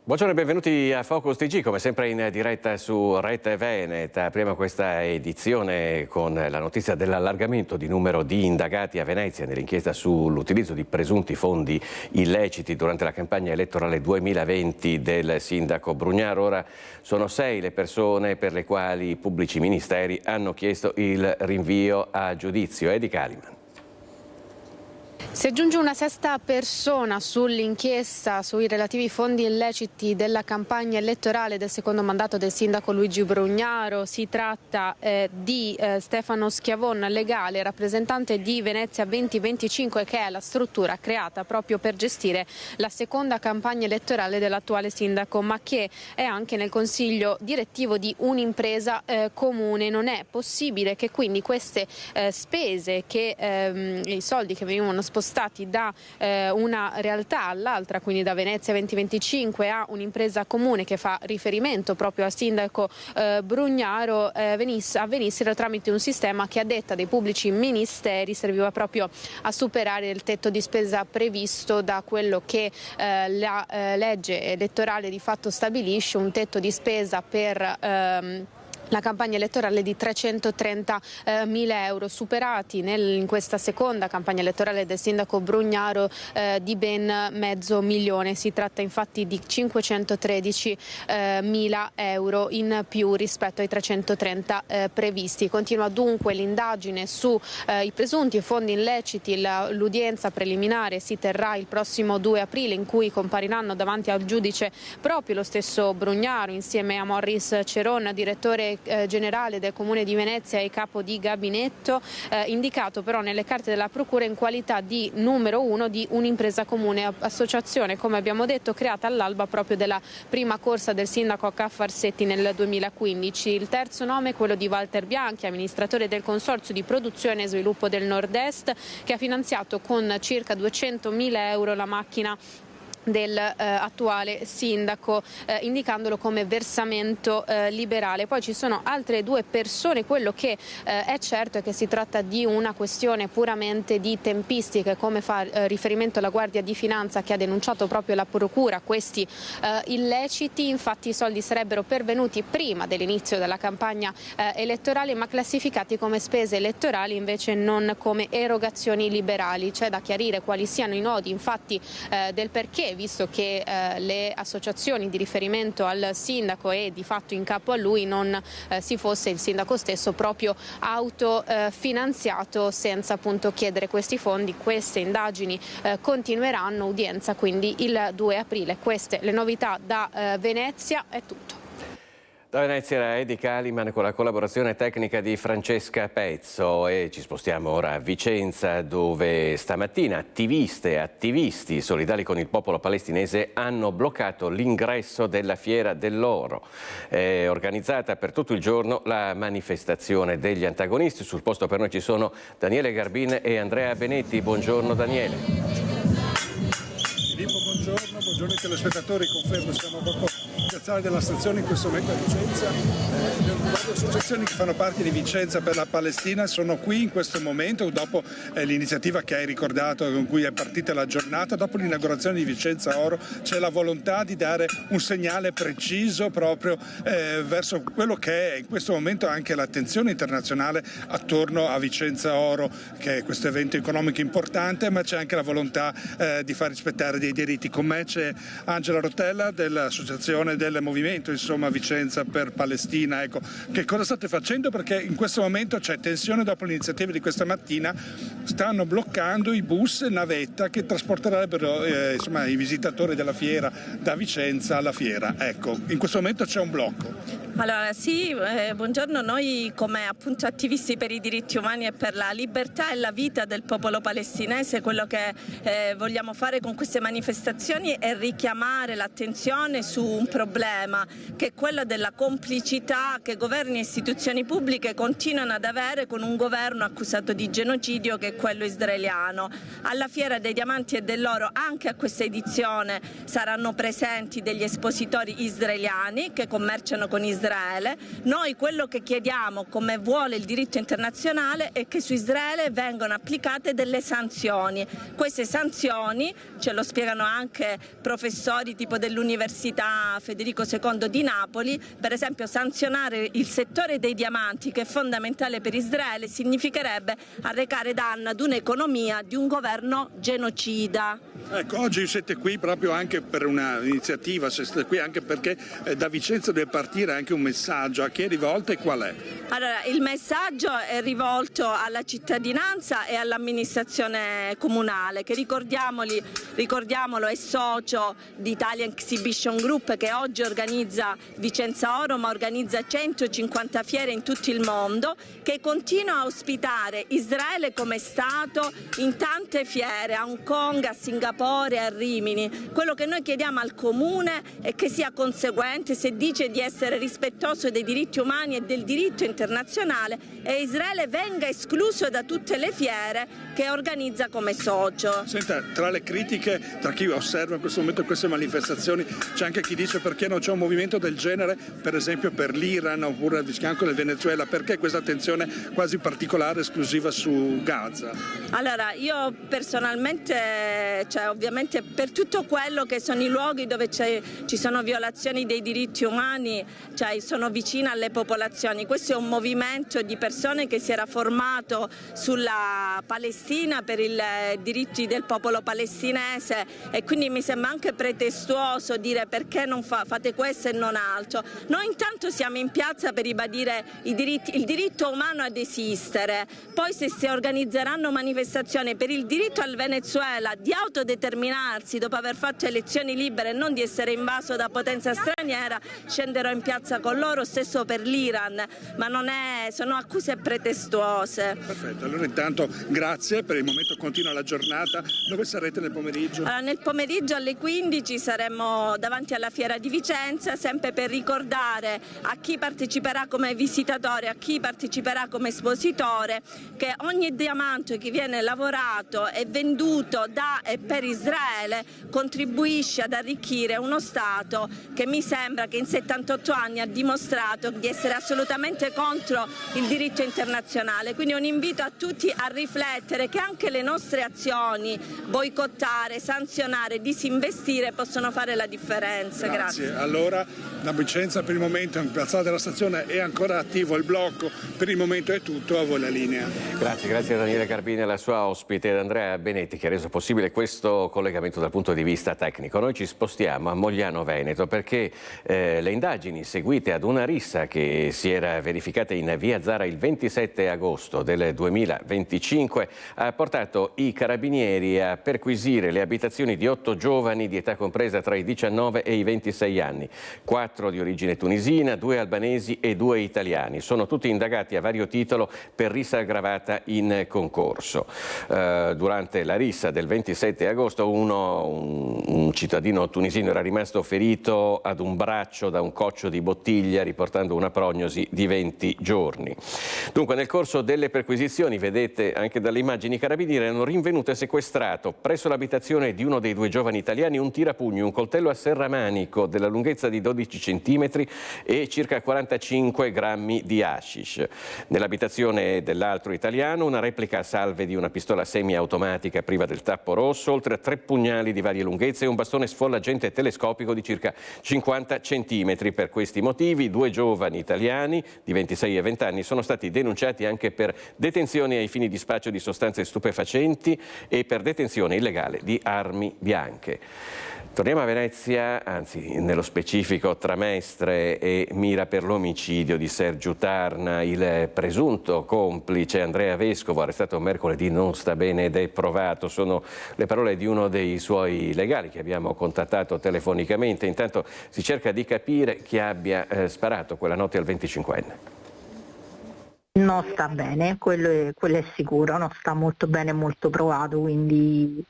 Buongiorno e benvenuti a Focus TG, come sempre in diretta su Rete Veneta. Apriamo questa edizione con la notizia dell'allargamento di numero di indagati a Venezia nell'inchiesta sull'utilizzo di presunti fondi illeciti durante la campagna elettorale 2020 del sindaco Brugnaro. Ora sono 6 le persone per le quali i pubblici ministeri hanno chiesto il rinvio a giudizio. Edi Caliman. Si aggiunge una sesta persona sull'inchiesta sui relativi fondi illeciti della campagna elettorale del secondo mandato del sindaco Luigi Brugnaro. Si tratta di Stefano Schiavon, legale, rappresentante di Venezia 2025, che è la struttura creata proprio per gestire la seconda campagna elettorale dell'attuale sindaco, ma che è anche nel consiglio direttivo di un'impresa comune. Non è possibile che quindi queste spese, i soldi che venivano spostati da una realtà all'altra, quindi da Venezia 2025 a un'impresa comune che fa riferimento proprio al sindaco Brugnaro, avvenissero tramite un sistema che, a detta dei pubblici ministeri, serviva proprio a superare il tetto di spesa previsto da quello che la legge elettorale di fatto stabilisce, un tetto di spesa per la campagna elettorale di 330.000 euro, superati in questa seconda campagna elettorale del sindaco Brugnaro di ben $500.000. Si tratta infatti di 513.000 euro in più rispetto ai 330 previsti. Continua dunque l'indagine sui presunti fondi illeciti. L'udienza preliminare si terrà il prossimo 2 aprile, in cui compariranno davanti al giudice proprio lo stesso Brugnaro insieme a Morris Ceron, direttore generale del Comune di Venezia e capo di gabinetto, indicato però nelle carte della Procura in qualità di numero 1 di un'impresa comune, associazione, come abbiamo detto, creata all'alba proprio della prima corsa del sindaco a Ca' Farsetti nel 2015. Il terzo nome è quello di Walter Bianchi, amministratore del Consorzio di Produzione e Sviluppo del Nord-Est, che ha finanziato con circa 200.000 euro la macchina dell'attuale sindaco, indicandolo come versamento liberale. Poi ci sono altre 2 persone. Quello che è certo è che si tratta di una questione puramente di tempistiche, come fa riferimento la Guardia di Finanza, che ha denunciato proprio la Procura questi illeciti. Infatti i soldi sarebbero pervenuti prima dell'inizio della campagna elettorale, ma classificati come spese elettorali, invece non come erogazioni liberali. C'è da chiarire quali siano i nodi, infatti, del perché, visto che le associazioni di riferimento al sindaco e di fatto in capo a lui non si fosse il sindaco stesso proprio autofinanziato senza appunto chiedere questi fondi. Queste indagini continueranno, udienza quindi il 2 aprile. Queste le novità da Venezia, è tutto. Da Venezia era Edi Caliman con la collaborazione tecnica di Francesca Pezzo, e ci spostiamo ora a Vicenza, dove stamattina attiviste e attivisti solidali con il popolo palestinese hanno bloccato l'ingresso della Fiera dell'Oro. È organizzata per tutto il giorno la manifestazione degli antagonisti. Sul posto per noi ci sono Daniele Garbin e Andrea Benetti. Buongiorno Daniele. Buongiorno ai telespettatori, confermo, siamo proprio in piazzale della stazione in questo momento a Vicenza. Le associazioni che fanno parte di Vicenza per la Palestina sono qui in questo momento, dopo l'iniziativa che hai ricordato, con cui è partita la giornata. Dopo l'inaugurazione di Vicenza Oro c'è la volontà di dare un segnale preciso proprio verso quello che è in questo momento anche l'attenzione internazionale attorno a Vicenza Oro, che è questo evento economico importante, ma c'è anche la volontà di far rispettare dei diritti. Con me c'è Angela Rotella dell'associazione del movimento, insomma, Vicenza per Palestina. Ecco, che cosa state facendo? Perché in questo momento c'è tensione dopo l'iniziativa di questa mattina. Stanno bloccando i bus navetta che trasporterebbero insomma, i visitatori della fiera da Vicenza alla fiera. Ecco, in questo momento c'è un blocco. Allora sì, buongiorno. Noi come appunto attivisti per i diritti umani e per la libertà e la vita del popolo palestinese, quello che vogliamo fare con queste manifestazioni è richiamare l'attenzione su un problema, che è quello della complicità che governi e istituzioni pubbliche continuano ad avere con un governo accusato di genocidio, che è quello israeliano. Alla Fiera dei Diamanti e dell'Oro, anche a questa edizione, saranno presenti degli espositori israeliani che commerciano con Israele Israele. Noi quello che chiediamo, come vuole il diritto internazionale, è che su Israele vengano applicate delle sanzioni. Queste sanzioni, ce lo spiegano anche professori tipo dell'Università Federico II di Napoli, per esempio sanzionare il settore dei diamanti, che è fondamentale per Israele, significherebbe arrecare danno ad un'economia di un governo genocida. Ecco, oggi siete qui proprio anche per un'iniziativa, siete qui anche perché da Vicenza deve partire anche un messaggio. A chi è rivolto e qual è? Allora, il messaggio è rivolto alla cittadinanza e all'amministrazione comunale, che ricordiamolo è socio di Italian Exhibition Group, che oggi organizza Vicenza Oro, ma organizza 150 fiere in tutto il mondo, che continua a ospitare Israele come Stato in tante fiere, a Hong Kong, a Singapore, a Rimini. Quello che noi chiediamo al Comune è che sia conseguente, se dice di essere rispettoso dei diritti umani e del diritto internazionale, e Israele venga escluso da tutte le fiere che organizza come socio. Senta, tra le critiche, tra chi osserva in questo momento queste manifestazioni, c'è anche chi dice perché non c'è un movimento del genere, per esempio per l'Iran oppure di fianco del Venezuela, perché questa attenzione quasi particolare, esclusiva su Gaza? Allora, io personalmente, ovviamente per tutto quello che sono i luoghi dove ci sono violazioni dei diritti umani, sono vicina alle popolazioni. Questo è un movimento di persone che si era formato sulla Palestina per i diritti del popolo palestinese, e quindi mi sembra anche pretestuoso dire perché non fate questo e non altro. Noi intanto siamo in piazza per ribadire il diritto umano ad esistere, poi se si organizzeranno manifestazioni per il diritto al Venezuela di autodeterminarsi dopo aver fatto elezioni libere e non di essere invaso da potenza straniera, scenderò in piazza con loro, stesso per l'Iran, ma sono accuse pretestuose. Perfetto, allora intanto grazie, per il momento continua la giornata. Dove sarete nel pomeriggio? Allora, nel pomeriggio alle 15 saremo davanti alla Fiera di Vicenza, sempre per ricordare a chi parteciperà come visitatore, a chi parteciperà come espositore, che ogni diamante che viene lavorato e venduto da e per Israele contribuisce ad arricchire uno Stato che mi sembra che in 78 anni ha dimostrato di essere assolutamente contro il diritto internazionale. Quindi un invito a tutti a riflettere che anche le nostre azioni, boicottare, sanzionare, disinvestire, possono fare la differenza. Grazie. Allora, da Vicenza per il momento in piazzale della stazione è ancora attivo il blocco, per il momento è tutto, a voi la linea. Grazie a Daniele Carbini e alla sua ospite, ed Andrea Benetti, che ha reso possibile questo collegamento dal punto di vista tecnico. Noi ci spostiamo a Mogliano Veneto perché le indagini seguite ad una rissa che si era verificata in via Zara il 27 agosto del 2025 ha portato i carabinieri a perquisire le abitazioni di 8 giovani di età compresa tra i 19 e i 26 anni, 4 di origine tunisina, 2 albanesi e 2 italiani. Sono tutti indagati a vario titolo per rissa aggravata in concorso. Durante la rissa del 27 agosto un cittadino tunisino era rimasto ferito ad un braccio da un coccio di bottiglia, riportando una prognosi di 20 giorni. Dunque, nel corso delle perquisizioni, vedete anche dalle immagini, i carabinieri hanno rinvenuto e sequestrato presso l'abitazione di uno dei 2 giovani italiani un tirapugni, un coltello a serramanico della lunghezza di 12 cm e circa 45 grammi di hashish. Nell'abitazione dell'altro italiano una replica a salve di una pistola semiautomatica priva del tappo rosso, oltre a 3 pugnali di varie lunghezze e un bastone sfollagente telescopico di circa 50 cm. Per questi motivi 2 giovani italiani di 26 e 20 anni sono stati denunciati anche per detenzione ai fini di spaccio di sostanze stupefacenti e per detenzione illegale di armi bianche. Torniamo a Venezia, anzi nello specifico Tramestre e mira per l'omicidio di Sergiu Tarna. Il presunto complice Andrea Vescovo, arrestato mercoledì, non sta bene ed è provato. Sono le parole di uno dei suoi legali che abbiamo contattato telefonicamente. Intanto si cerca di capire chi abbia sparato quella notte al 25enne. Non sta bene, quello è sicuro, non sta molto bene, molto provato, quindi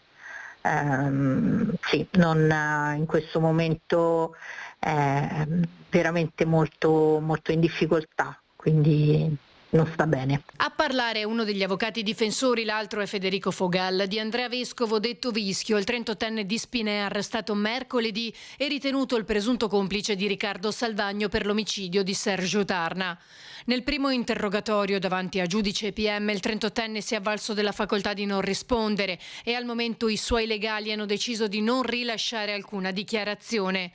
sì, in questo momento è veramente molto, molto in difficoltà, quindi non sta bene. A parlare uno degli avvocati difensori, l'altro è Federico Fogal. Di Andrea Vescovo, detto Vischio, il 38enne di Spinea, arrestato mercoledì e ritenuto il presunto complice di Riccardo Salvagno per l'omicidio di Sergio Tarna. Nel primo interrogatorio davanti a giudice e PM il 38enne si è avvalso della facoltà di non rispondere e al momento i suoi legali hanno deciso di non rilasciare alcuna dichiarazione.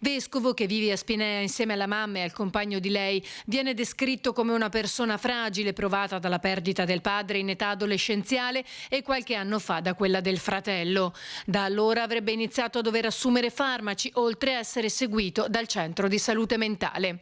Vescovo, che vive a Spinea insieme alla mamma e al compagno di lei, viene descritto come una persona fragile provata dalla perdita del padre in età adolescenziale e qualche anno fa da quella del fratello. Da allora avrebbe iniziato a dover assumere farmaci, oltre a essere seguito dal centro di salute mentale.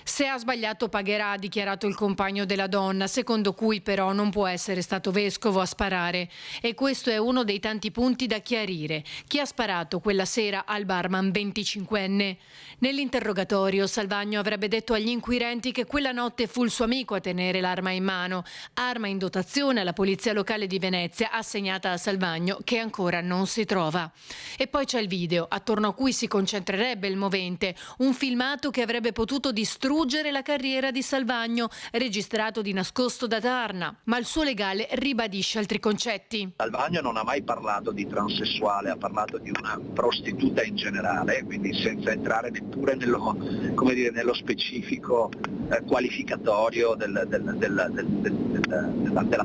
Se ha sbagliato pagherà, ha dichiarato il compagno della donna, secondo cui però non può essere stato Vescovo a sparare. E questo è uno dei tanti punti da chiarire. Chi ha sparato quella sera al barman 25enne? Nell'interrogatorio Salvagno avrebbe detto agli inquirenti che quella notte fu il suo amico a tenere l'arma in mano, arma in dotazione alla polizia locale di Venezia assegnata a Salvagno, che ancora non si trova. E poi c'è il video, attorno a cui si concentrerebbe il movente, un filmato che avrebbe potuto distruggere la carriera di Salvagno, registrato di nascosto da Tarna, ma il suo legale ribadisce altri concetti. Salvagno non ha mai parlato di transessuale, ha parlato di una prostituta in generale, quindi senza entrare neppure nello specifico qualificatorio della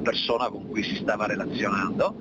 persona con cui si stava relazionando.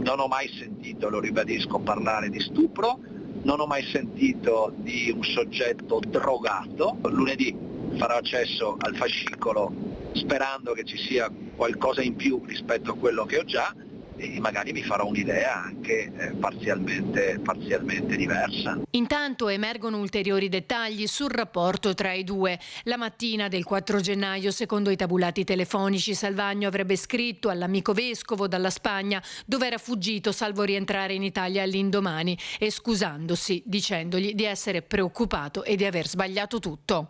Non ho mai sentito, lo ribadisco, parlare di stupro. Non ho mai sentito di un soggetto drogato. Lunedì farò accesso al fascicolo sperando che ci sia qualcosa in più rispetto a quello che ho già e magari mi farò un'idea anche parzialmente diversa. Intanto emergono ulteriori dettagli sul rapporto tra i due. La mattina del 4 gennaio, secondo i tabulati telefonici, Salvagno avrebbe scritto all'amico Vescovo dalla Spagna, dove era fuggito salvo rientrare in Italia all'indomani, e scusandosi, dicendogli di essere preoccupato e di aver sbagliato tutto.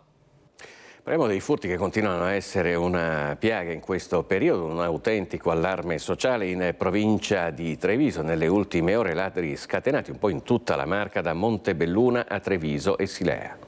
Parliamo dei furti che continuano a essere una piaga in questo periodo, un autentico allarme sociale in provincia di Treviso. Nelle ultime ore ladri scatenati un po' in tutta la Marca, da Montebelluna a Treviso e Silea.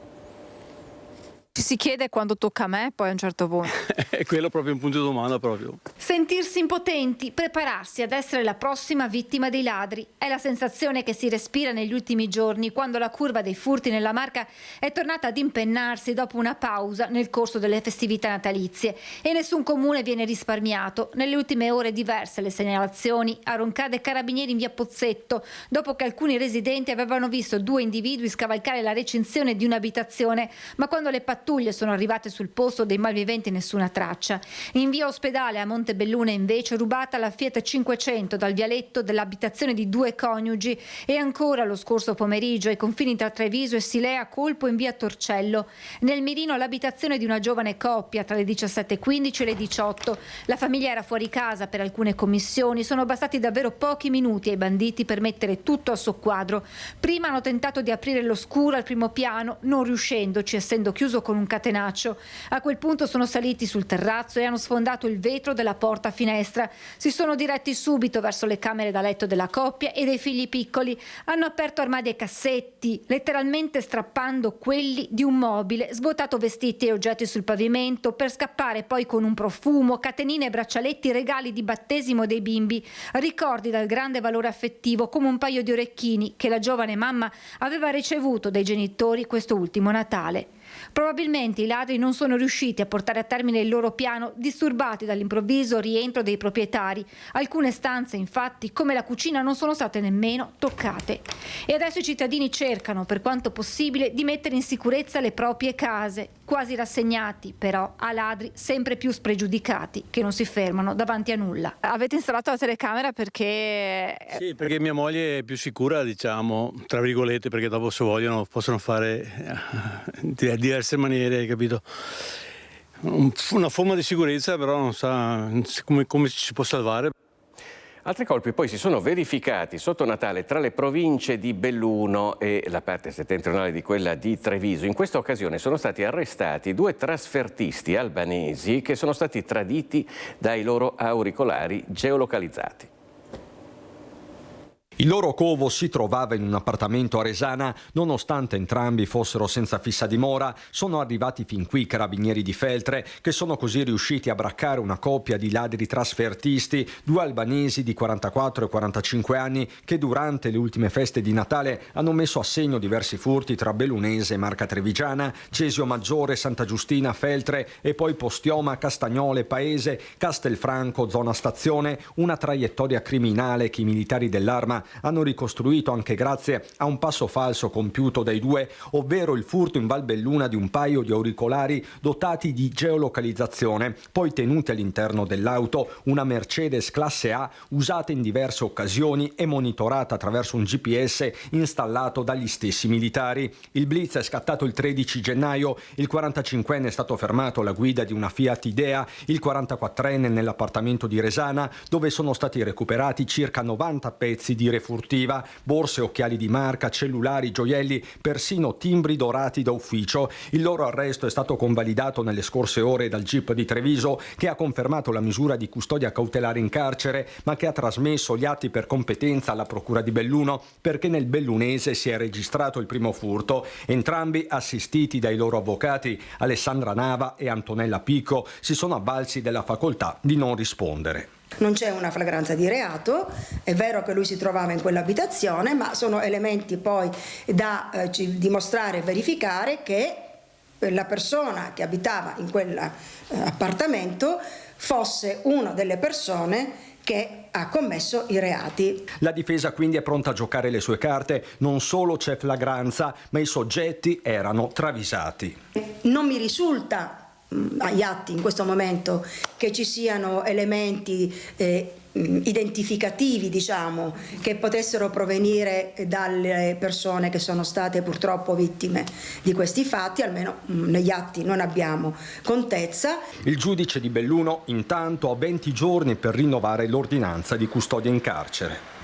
Ci si chiede quando tocca a me, poi a un certo punto. È quello proprio un punto di domanda proprio. Sentirsi impotenti, prepararsi ad essere la prossima vittima dei ladri. È la sensazione che si respira negli ultimi giorni, quando la curva dei furti nella Marca è tornata ad impennarsi dopo una pausa nel corso delle festività natalizie. E nessun comune viene risparmiato. Nelle ultime ore diverse le segnalazioni a Roncade e Carabinieri in via Pozzetto, dopo che alcuni residenti avevano visto 2 individui scavalcare la recinzione di un'abitazione, ma quando le pattuglie sono arrivate sul posto dei malviventi nessuna traccia. In via Ospedale a Montebelluna invece rubata la Fiat 500 dal vialetto dell'abitazione di 2 coniugi, e ancora lo scorso pomeriggio ai confini tra Treviso e Silea colpo in via Torcello. Nel mirino l'abitazione di una giovane coppia tra le 17:15 e le 18. La famiglia era fuori casa per alcune commissioni, sono bastati davvero pochi minuti ai banditi per mettere tutto a soqquadro. Prima hanno tentato di aprire lo scuro al primo piano, non riuscendoci, essendo chiuso con un catenaccio. A quel punto sono saliti sul terrazzo e hanno sfondato il vetro della porta finestra. Si sono diretti subito verso le camere da letto della coppia e dei figli piccoli. Hanno aperto armadi e cassetti, letteralmente strappando quelli di un mobile, svuotato vestiti e oggetti sul pavimento, per scappare poi con un profumo, catenine e braccialetti, regali di battesimo dei bimbi, ricordi dal grande valore affettivo, come un paio di orecchini che la giovane mamma aveva ricevuto dai genitori questo ultimo Natale. Probabilmente i ladri non sono riusciti a portare a termine il loro piano, disturbati dall'improvviso rientro dei proprietari. Alcune stanze, infatti, come la cucina, non sono state nemmeno toccate. E adesso i cittadini cercano, per quanto possibile, di mettere in sicurezza le proprie case, quasi rassegnati però a ladri sempre più spregiudicati che non si fermano davanti a nulla. Avete installato la telecamera perché... Sì, perché mia moglie è più sicura, diciamo, tra virgolette, perché dopo se vogliono possono fare diverse maniere, hai capito? Una forma di sicurezza, però non sa come ci si può salvare. Altri colpi poi si sono verificati sotto Natale tra le province di Belluno e la parte settentrionale di quella di Treviso. In questa occasione sono stati arrestati 2 trasfertisti albanesi che sono stati traditi dai loro auricolari geolocalizzati. Il loro covo si trovava in un appartamento a Resana. Nonostante entrambi fossero senza fissa dimora, sono arrivati fin qui i carabinieri di Feltre, che sono così riusciti a braccare una coppia di ladri trasfertisti, 2 albanesi di 44 e 45 anni, che durante le ultime feste di Natale hanno messo a segno diversi furti tra Bellunese e Marca Trevigiana, Cesio Maggiore, Santa Giustina, Feltre e poi Postioma, Castagnole, Paese, Castelfranco, zona stazione, una traiettoria criminale che i militari dell'Arma hanno ricostruito anche grazie a un passo falso compiuto dai due, ovvero il furto in Valbelluna di un paio di auricolari dotati di geolocalizzazione, poi tenuti all'interno dell'auto, una Mercedes classe A usata in diverse occasioni e monitorata attraverso un GPS installato dagli stessi militari. Il blitz è scattato il 13 gennaio, il 45enne è stato fermato alla guida di una Fiat Idea, il 44enne nell'appartamento di Resana, dove sono stati recuperati circa 90 pezzi di refurtiva, borse, occhiali di marca, cellulari, gioielli, persino timbri dorati da ufficio. Il loro arresto è stato convalidato nelle scorse ore dal GIP di Treviso, che ha confermato la misura di custodia cautelare in carcere, ma che ha trasmesso gli atti per competenza alla Procura di Belluno, perché nel bellunese si è registrato il primo furto. Entrambi, assistiti dai loro avvocati Alessandra Nava e Antonella Picco, si sono avvalsi della facoltà di non rispondere. Non c'è una flagranza di reato, è vero che lui si trovava in quell'abitazione, ma sono elementi poi da dimostrare e verificare che la persona che abitava in quell'appartamento fosse una delle persone che ha commesso i reati. La difesa quindi è pronta a giocare le sue carte, non solo c'è flagranza, ma i soggetti erano travisati. Non mi risulta agli atti in questo momento che ci siano elementi identificativi, diciamo, che potessero provenire dalle persone che sono state purtroppo vittime di questi fatti, almeno negli atti non abbiamo contezza. Il giudice di Belluno intanto ha 20 giorni per rinnovare l'ordinanza di custodia in carcere.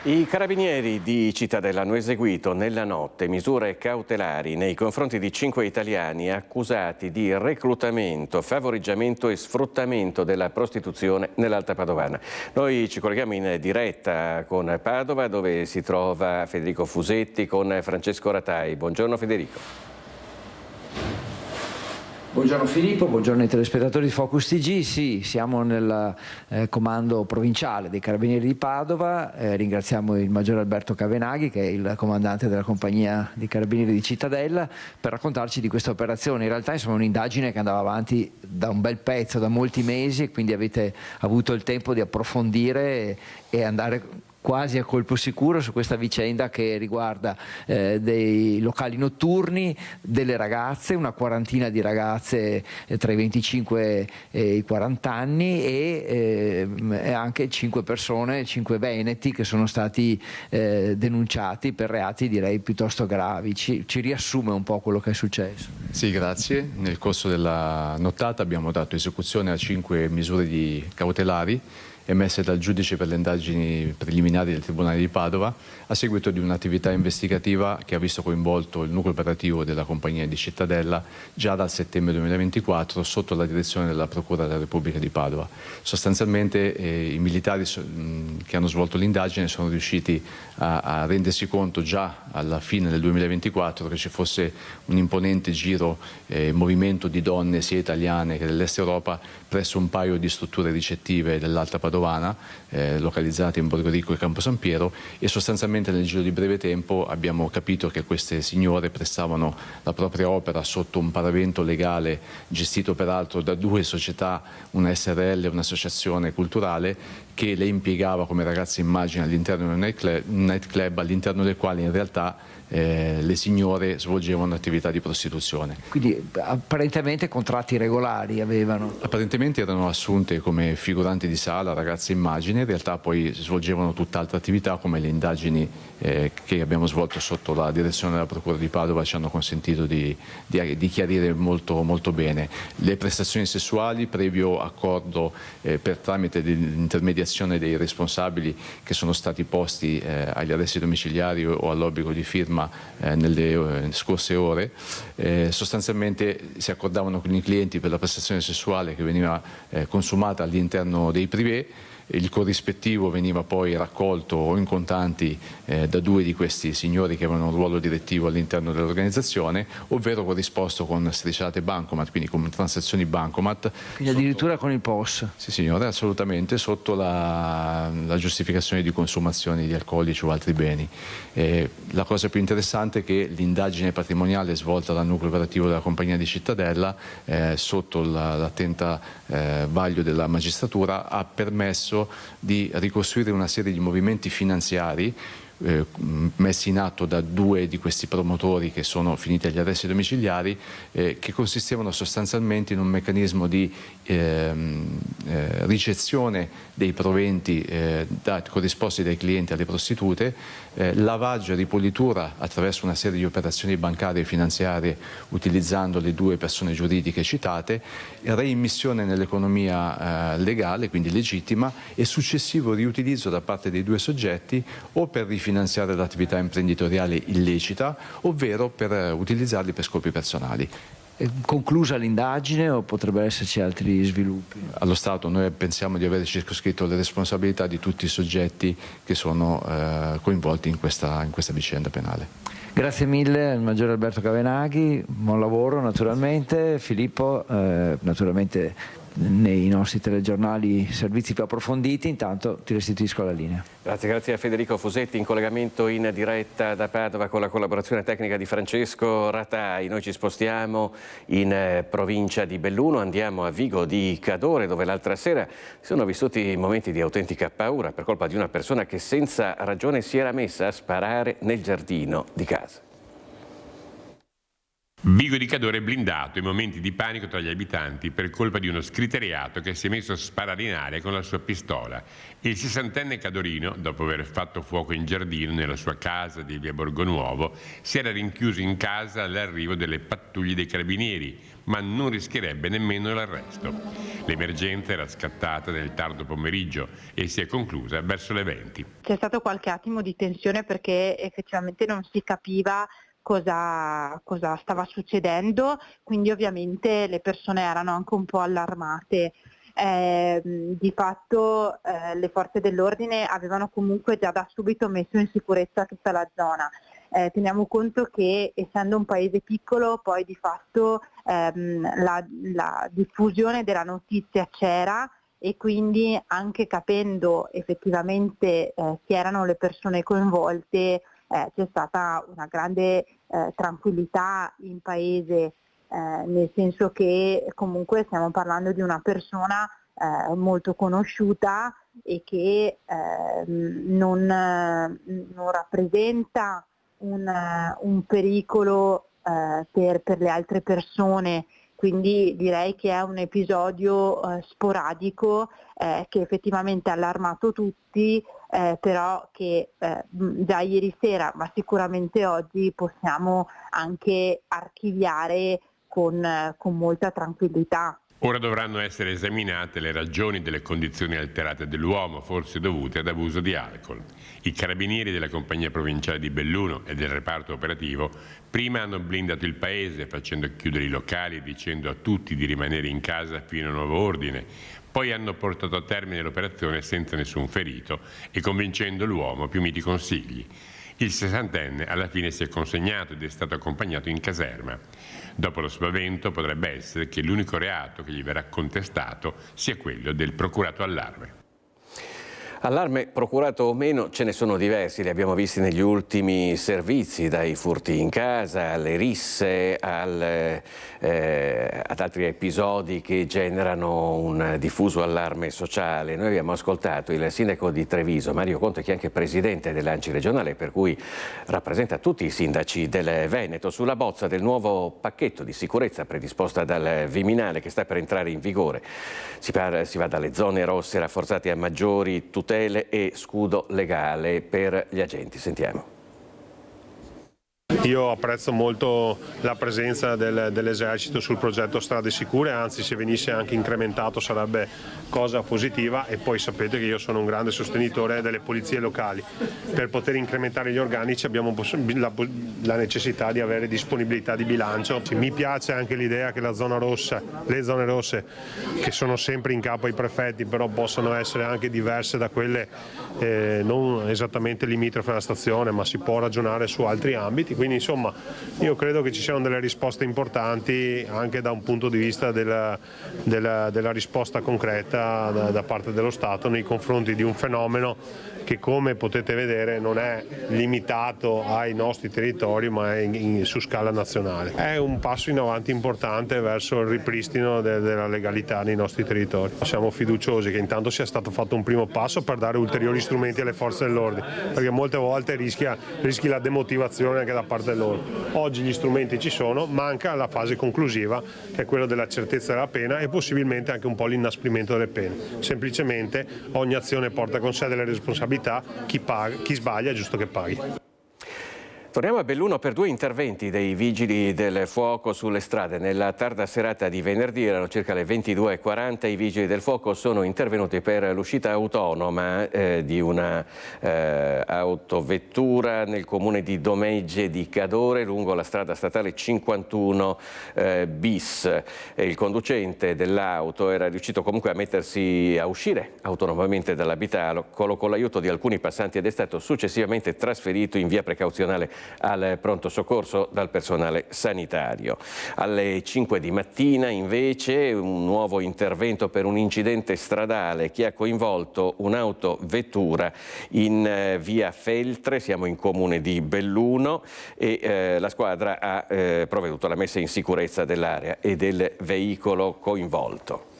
I carabinieri di Cittadella hanno eseguito nella notte misure cautelari nei confronti di 5 italiani accusati di reclutamento, favoreggiamento e sfruttamento della prostituzione nell'Alta Padovana. Noi ci colleghiamo in diretta con Padova, dove si trova Federico Fusetti con Francesco Ratai. Buongiorno Federico. Buongiorno Filippo, buongiorno ai telespettatori di Focus TG. Sì, siamo nel comando provinciale dei Carabinieri di Padova. Ringraziamo il maggiore Alberto Cavenaghi, che è il comandante della compagnia di Carabinieri di Cittadella, per raccontarci di questa operazione. In realtà insomma, è un'indagine che andava avanti da un bel pezzo, da molti mesi, e quindi avete avuto il tempo di approfondire e andare quasi a colpo sicuro su questa vicenda che riguarda dei locali notturni, delle ragazze, una quarantina di ragazze tra i 25 e i 40 anni e anche 5 persone, 5 veneti che sono stati denunciati per reati direi piuttosto gravi. Ci riassume un po' quello che è successo? Sì, grazie. Nel corso della nottata abbiamo dato esecuzione a 5 misure cautelari emesse dal giudice per le indagini preliminari del Tribunale di Padova a seguito di un'attività investigativa che ha visto coinvolto il nucleo operativo della compagnia di Cittadella già dal settembre 2024 sotto la direzione della Procura della Repubblica di Padova. Sostanzialmente i militari che hanno svolto l'indagine sono riusciti a rendersi conto già alla fine del 2024 che ci fosse un imponente giro movimento di donne sia italiane che dell'Est Europa presso un paio di strutture ricettive dell'Alta Padovana localizzate in Borgo Rico e Campo San Piero, e sostanzialmente nel giro di breve tempo abbiamo capito che queste signore prestavano la propria opera sotto un paravento legale gestito peraltro da 2 società, una SRL e un'associazione culturale, che le impiegava come ragazze immagine all'interno di un nightclub all'interno del quale in realtà le signore svolgevano attività di prostituzione. Quindi apparentemente contratti regolari avevano? Apparentemente erano assunte come figuranti di sala, ragazze immagine, in realtà poi svolgevano tutt'altra attività, come le indagini che abbiamo svolto sotto la direzione della Procura di Padova ci hanno consentito di chiarire molto, molto bene. Le prestazioni sessuali previo accordo per tramite dell'intermediazione dei responsabili che sono stati posti agli arresti domiciliari o all'obbligo di firma nelle scorse ore, sostanzialmente si accordavano con i clienti per la prestazione sessuale che veniva consumata all'interno dei privé. Il corrispettivo veniva poi raccolto in contanti da 2 di questi signori che avevano un ruolo direttivo all'interno dell'organizzazione, ovvero corrisposto con strisciate bancomat, quindi con transazioni bancomat. Quindi addirittura con il POS? Sì signore, assolutamente, sotto la giustificazione di consumazione di alcolici o altri beni. La cosa più interessante è che l'indagine patrimoniale svolta dal nucleo operativo della compagnia di Cittadella, sotto l'attenta vaglio della magistratura, ha permesso di ricostruire una serie di movimenti finanziari messi in atto da 2 di questi promotori che sono finiti agli arresti domiciliari, che consistevano sostanzialmente in un meccanismo di ricezione dei proventi corrisposti dai clienti alle prostitute, lavaggio e ripulitura attraverso una serie di operazioni bancarie e finanziarie utilizzando le 2 persone giuridiche citate, reimmissione nell'economia legale, quindi legittima, e successivo riutilizzo da parte dei 2 soggetti o per rifinanziare l'attività imprenditoriale illecita, ovvero per utilizzarli per scopi personali. Conclusa l'indagine o potrebbero esserci altri sviluppi? Allo Stato noi pensiamo di aver circoscritto le responsabilità di tutti i soggetti che sono coinvolti in questa vicenda penale. Grazie mille al maggiore Alberto Cavenaghi, buon lavoro naturalmente. Filippo, naturalmente nei nostri telegiornali servizi più approfonditi, intanto ti restituisco la linea. Grazie a Federico Fusetti in collegamento in diretta da Padova con la collaborazione tecnica di Francesco Ratai. Noi ci spostiamo in provincia di Belluno, andiamo a Vigo di Cadore, dove l'altra sera si sono vissuti momenti di autentica paura per colpa di una persona che senza ragione si era messa a sparare nel giardino di casa. Vigo di Cadore blindato, i momenti di panico tra gli abitanti per colpa di uno scriteriato che si è messo a sparare in aria con la sua pistola. Il 60enne cadorino, dopo aver fatto fuoco in giardino nella sua casa di via Borgonuovo, si era rinchiuso in casa all'arrivo delle pattuglie dei carabinieri, ma non rischierebbe nemmeno l'arresto. L'emergenza era scattata nel tardo pomeriggio e si è conclusa verso le 20. C'è stato qualche attimo di tensione perché effettivamente non si capiva cosa stava succedendo, quindi ovviamente le persone erano anche un po' allarmate. Di fatto le forze dell'ordine avevano comunque già da subito messo in sicurezza tutta la zona. Teniamo conto che essendo un paese piccolo poi di fatto la diffusione della notizia c'era e quindi anche capendo effettivamente chi erano le persone coinvolte c'è stata una grande tranquillità in paese, nel senso che comunque stiamo parlando di una persona molto conosciuta e che non rappresenta un pericolo per le altre persone, quindi direi che è un episodio sporadico che effettivamente ha allarmato tutti, però che già ieri sera, ma sicuramente oggi, possiamo anche archiviare con molta tranquillità. Ora dovranno essere esaminate le ragioni delle condizioni alterate dell'uomo, forse dovute ad abuso di alcol. I carabinieri della compagnia provinciale di Belluno e del reparto operativo prima hanno blindato il paese facendo chiudere i locali e dicendo a tutti di rimanere in casa fino a nuovo ordine. Poi hanno portato a termine l'operazione senza nessun ferito e convincendo l'uomo a più miti consigli. Il 60enne alla fine si è consegnato ed è stato accompagnato in caserma. Dopo lo spavento potrebbe essere che l'unico reato che gli verrà contestato sia quello del procurato allarme. Allarme procurato o meno, ce ne sono diversi, li abbiamo visti negli ultimi servizi, dai furti in casa, alle risse, ad altri episodi che generano un diffuso allarme sociale. Noi abbiamo ascoltato il sindaco di Treviso, Mario Conte, che è anche presidente dell'ANCI regionale, per cui rappresenta tutti i sindaci del Veneto, sulla bozza del nuovo pacchetto di sicurezza predisposta dal Viminale che sta per entrare in vigore. Si va dalle zone rosse rafforzate a maggiori tutele e scudo legale per gli agenti. Sentiamo. Io apprezzo molto la presenza dell'esercito sul progetto Strade Sicure, anzi se venisse anche incrementato sarebbe cosa positiva, e poi sapete che io sono un grande sostenitore delle polizie locali. Per poter incrementare gli organici abbiamo la necessità di avere disponibilità di bilancio. Mi piace anche l'idea che le zone rosse, che sono sempre in capo ai prefetti, però possano essere anche diverse da quelle non esattamente limitrofe alla stazione, ma si può ragionare su altri ambiti. Quindi insomma io credo che ci siano delle risposte importanti anche da un punto di vista della risposta concreta da parte dello Stato nei confronti di un fenomeno che, come potete vedere, non è limitato ai nostri territori ma è su scala nazionale. È un passo in avanti importante verso il ripristino della legalità nei nostri territori. Siamo fiduciosi che intanto sia stato fatto un primo passo per dare ulteriori strumenti alle forze dell'ordine, perché molte volte rischi la demotivazione anche da parte loro. Oggi gli strumenti ci sono, manca la fase conclusiva, che è quella della certezza della pena e possibilmente anche un po' l'inasprimento delle pene. Semplicemente ogni azione porta con sé delle responsabilità, chi sbaglia è giusto che paghi. Torniamo a Belluno per 2 interventi dei vigili del fuoco sulle strade. Nella tarda serata di venerdì, erano circa le 22:40, i vigili del fuoco sono intervenuti per l'uscita autonoma di una autovettura nel comune di Domegge di Cadore lungo la strada statale 51 bis. Il conducente dell'auto era riuscito comunque a uscire autonomamente dall'abitacolo con l'aiuto di alcuni passanti ed è stato successivamente trasferito in via precauzionale al pronto soccorso dal personale sanitario. Alle 5 di mattina invece un nuovo intervento per un incidente stradale che ha coinvolto un'autovettura in via Feltre, siamo in comune di Belluno, e la squadra ha provveduto alla messa in sicurezza dell'area e del veicolo coinvolto.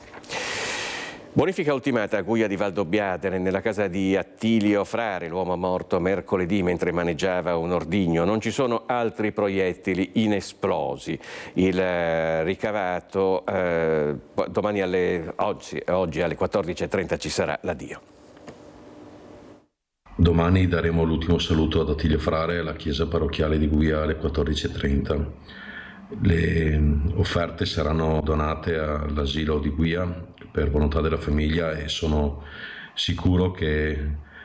Bonifica ultimata a Guia di Valdobbiadene, nella casa di Attilio Frare, l'uomo morto mercoledì mentre maneggiava un ordigno. Non ci sono altri proiettili inesplosi. Il ricavato oggi alle 14:30 ci sarà l'addio. Domani daremo l'ultimo saluto ad Attilio Frare alla chiesa parrocchiale di Guia alle 14:30. Le offerte saranno donate all'asilo di Guia per volontà della famiglia e sono sicuro che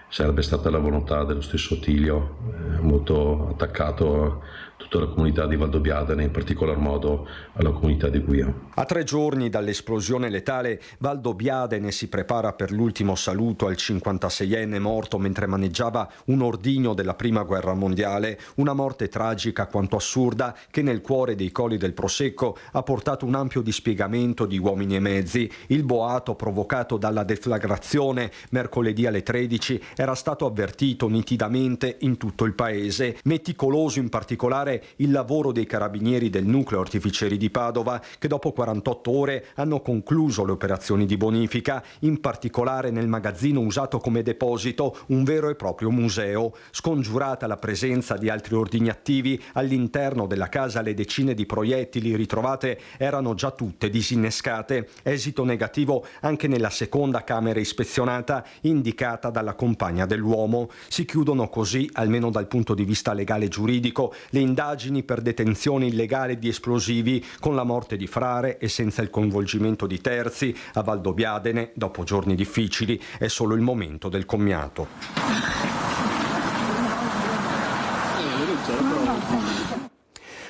sarebbe stata la volontà dello stesso Attilio, molto attaccato a tutta la comunità di Valdobbiadene, in particolar modo alla comunità di Guia. A 3 giorni dall'esplosione letale, Valdobbiadene si prepara per l'ultimo saluto al 56enne morto mentre maneggiava un ordigno della Prima Guerra Mondiale, una morte tragica quanto assurda che nel cuore dei Colli del Prosecco ha portato un ampio dispiegamento di uomini e mezzi. Il boato provocato dalla deflagrazione mercoledì alle 13 era stato avvertito nitidamente in tutto il paese. Meticoloso in particolare il lavoro dei carabinieri del nucleo artificieri di Padova, che dopo 48 ore hanno concluso le operazioni di bonifica, in particolare nel magazzino usato come deposito, un vero e proprio museo. Scongiurata la presenza di altri ordigni attivi all'interno della casa, le decine di proiettili ritrovate erano già tutte disinnescate. Esito negativo anche nella seconda camera ispezionata indicata dalla compagna dell'uomo. Si chiudono così, almeno dal punto di vista legale e giuridico, le indagini per detenzione illegale di esplosivi, con la morte di Frare e senza il coinvolgimento di terzi. A Valdobbiadene, dopo giorni difficili, è solo il momento del commiato.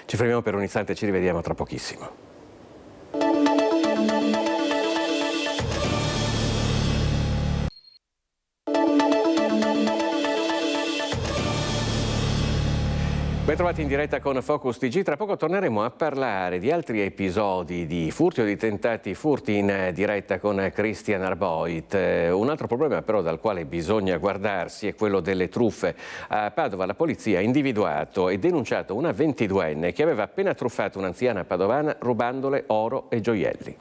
Ci fermiamo per un istante, ci rivediamo tra pochissimo. Ben trovati in diretta con Focus TG. Tra poco torneremo a parlare di altri episodi di furti o di tentati furti in diretta con Christian Arboit. Un altro problema però dal quale bisogna guardarsi è quello delle truffe. A Padova la polizia ha individuato e denunciato una 22enne che aveva appena truffato un'anziana padovana rubandole oro e gioielli.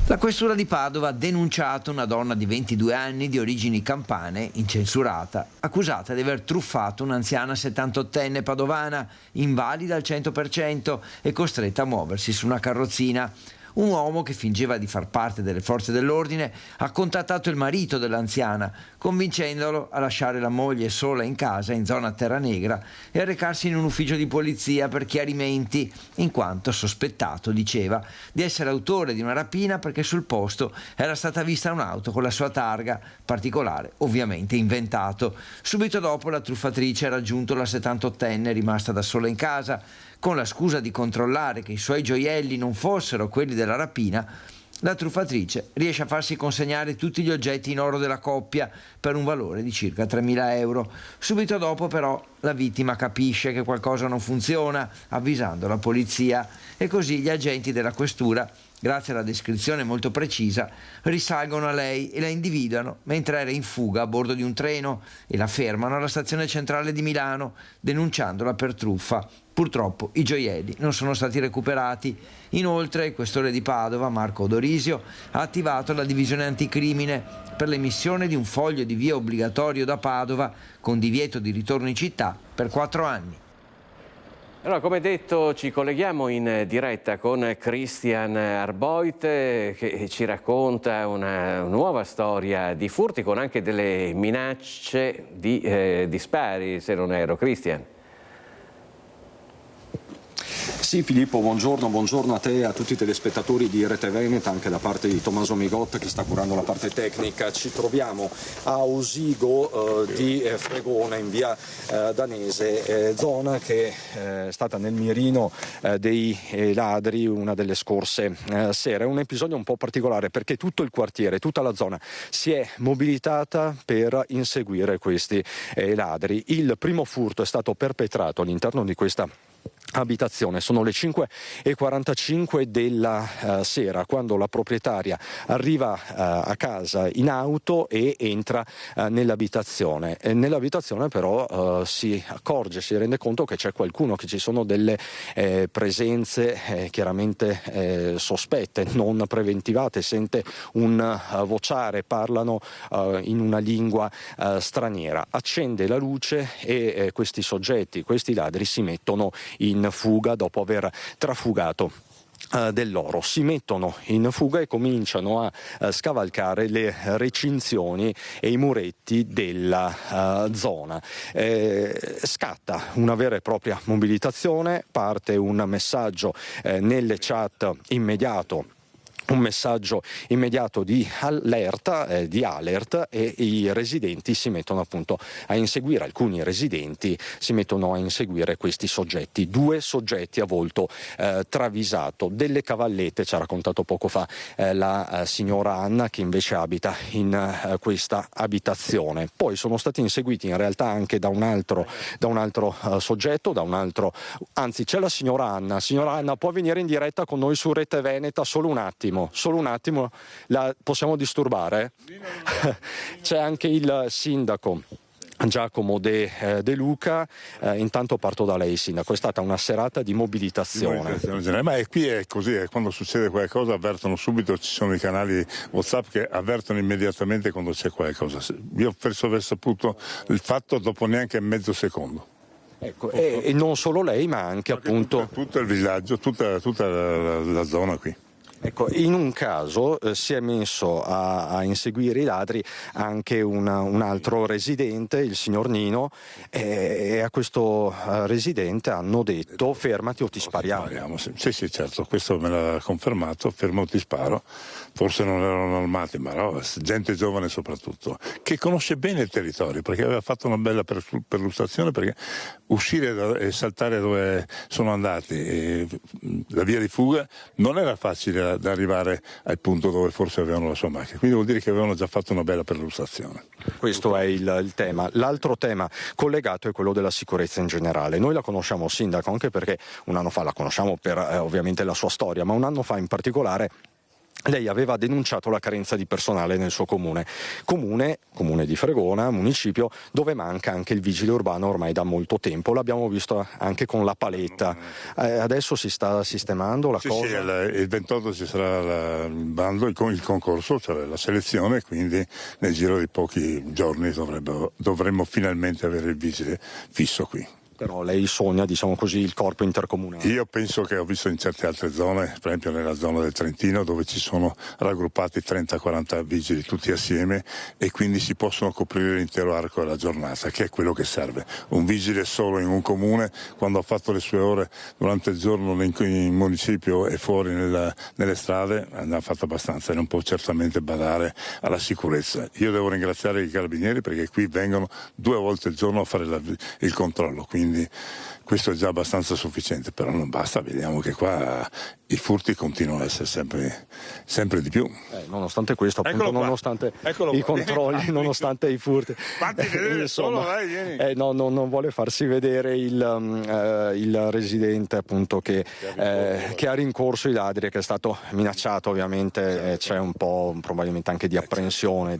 La questura di Padova ha denunciato una donna di 22 anni di origini campane, incensurata, accusata di aver truffato un'anziana 78enne padovana, invalida al 100% e costretta a muoversi su una carrozzina. un uomo che fingeva di far parte delle forze dell'ordine ha contattato il marito dell'anziana, convincendolo a lasciare la moglie sola in casa in zona Terranegra e a recarsi in un ufficio di polizia per chiarimenti, in quanto sospettato, diceva, di essere autore di una rapina perché sul posto era stata vista un'auto con la sua targa, particolare ovviamente inventato. Subito dopo la truffatrice ha raggiunto la 78enne rimasta da sola in casa. Con la scusa di controllare che i suoi gioielli non fossero quelli della rapina, la truffatrice riesce a farsi consegnare tutti gli oggetti in oro della coppia per un valore di circa 3.000 euro. Subito dopo però la vittima capisce che qualcosa non funziona, avvisando la polizia, e così gli agenti della questura, grazie alla descrizione molto precisa, risalgono a lei e la individuano mentre era in fuga a bordo di un treno e la fermano alla stazione centrale di Milano, denunciandola per truffa. Purtroppo i gioielli non sono stati recuperati. Inoltre il questore di Padova, Marco Odorisio, ha attivato la divisione anticrimine per l'emissione di un foglio di via obbligatorio da Padova con divieto di ritorno in città per 4 anni. Allora, come detto, ci colleghiamo in diretta con Christian Arboit che ci racconta una nuova storia di furti con anche delle minacce di spari, se non erro. Christian. Sì Filippo, buongiorno a te e a tutti i telespettatori di Rete Veneta, anche da parte di Tommaso Migot che sta curando la parte tecnica. Ci troviamo a Osigo di Fregona in via Danese, zona che è stata nel mirino dei ladri una delle scorse sere. È un episodio un po' particolare perché tutto il quartiere, tutta la zona si è mobilitata per inseguire questi ladri. Il primo furto è stato perpetrato all'interno di questa abitazione. Sono le 5:45 della sera quando la proprietaria arriva a casa in auto e entra nell'abitazione. Nell'abitazione però si accorge, si rende conto che c'è qualcuno, che ci sono delle presenze chiaramente sospette, non preventivate. Sente un vociare, parlano in una lingua straniera. Accende la luce e questi soggetti, questi ladri si mettono in fuga dopo aver trafugato dell'oro. Si mettono in fuga e cominciano a scavalcare le recinzioni e i muretti della zona. Scatta una vera e propria mobilitazione, parte un messaggio nelle chat immediato. Un messaggio immediato di alert e i residenti si mettono appunto a inseguire, alcuni residenti si mettono a inseguire questi soggetti, 2 soggetti a volto travisato, delle cavallette, ci ha raccontato poco fa la signora Anna che invece abita in questa abitazione. Poi sono stati inseguiti in realtà anche da un altro soggetto, anzi c'è la signora Anna, può venire in diretta con noi su Rete Veneta solo un attimo, la possiamo disturbare? C'è anche il sindaco Giacomo De Luca. Intanto parto da lei, sindaco. È stata una serata di mobilitazione. Ma qui è così, quando succede qualcosa avvertono subito, ci sono i canali WhatsApp che avvertono immediatamente quando c'è qualcosa. Io penso aver saputo il fatto dopo neanche mezzo secondo. Ecco, e non solo lei, ma anche appunto tutto il villaggio, tutta la zona qui. Ecco, in un caso si è messo a inseguire i ladri anche un altro residente, il signor Nino, e a questo residente hanno detto fermati o ti spariamo. Sì, certo, questo me l'ha confermato, fermo o ti sparo. Forse non erano armati, ma no, gente giovane soprattutto, che conosce bene il territorio, perché aveva fatto una bella perlustrazione, perché uscire e saltare dove sono andati, la via di fuga, non era facile da arrivare al punto dove forse avevano la sua macchina, quindi vuol dire che avevano già fatto una bella perlustrazione. Questo è il tema. L'altro tema collegato è quello della sicurezza in generale. Noi la conosciamo, sindaco, anche perché un anno fa la conosciamo per ovviamente la sua storia, ma un anno fa in particolare lei aveva denunciato la carenza di personale nel suo comune di Fregona, municipio dove manca anche il vigile urbano ormai da molto tempo. L'abbiamo visto anche con la paletta. Adesso si sta sistemando la cosa? Sì, il 28 ci sarà il bando, il concorso, cioè la selezione, quindi nel giro di pochi giorni dovremmo finalmente avere il vigile fisso qui. Però lei sogna, diciamo così, il corpo intercomunale. Io penso che ho visto in certe altre zone, per esempio nella zona del Trentino, dove ci sono raggruppati 30-40 vigili tutti assieme e quindi si possono coprire l'intero arco della giornata, che è quello che serve. Un vigile solo in un comune, quando ha fatto le sue ore durante il giorno in municipio e fuori nelle strade, ne ha fatto abbastanza e non può certamente badare alla sicurezza. Io devo ringraziare i carabinieri perché qui vengono 2 volte al giorno a fare il controllo, quindi questo è già abbastanza sufficiente, però non basta, vediamo che qua i furti continuano ad essere sempre di più. Nonostante questo, appunto, nonostante i controlli, nonostante i furti, non vuole farsi vedere il residente, appunto, che ha rincorso i ladri, che è stato minacciato. Ovviamente c'è un po' probabilmente anche di apprensione.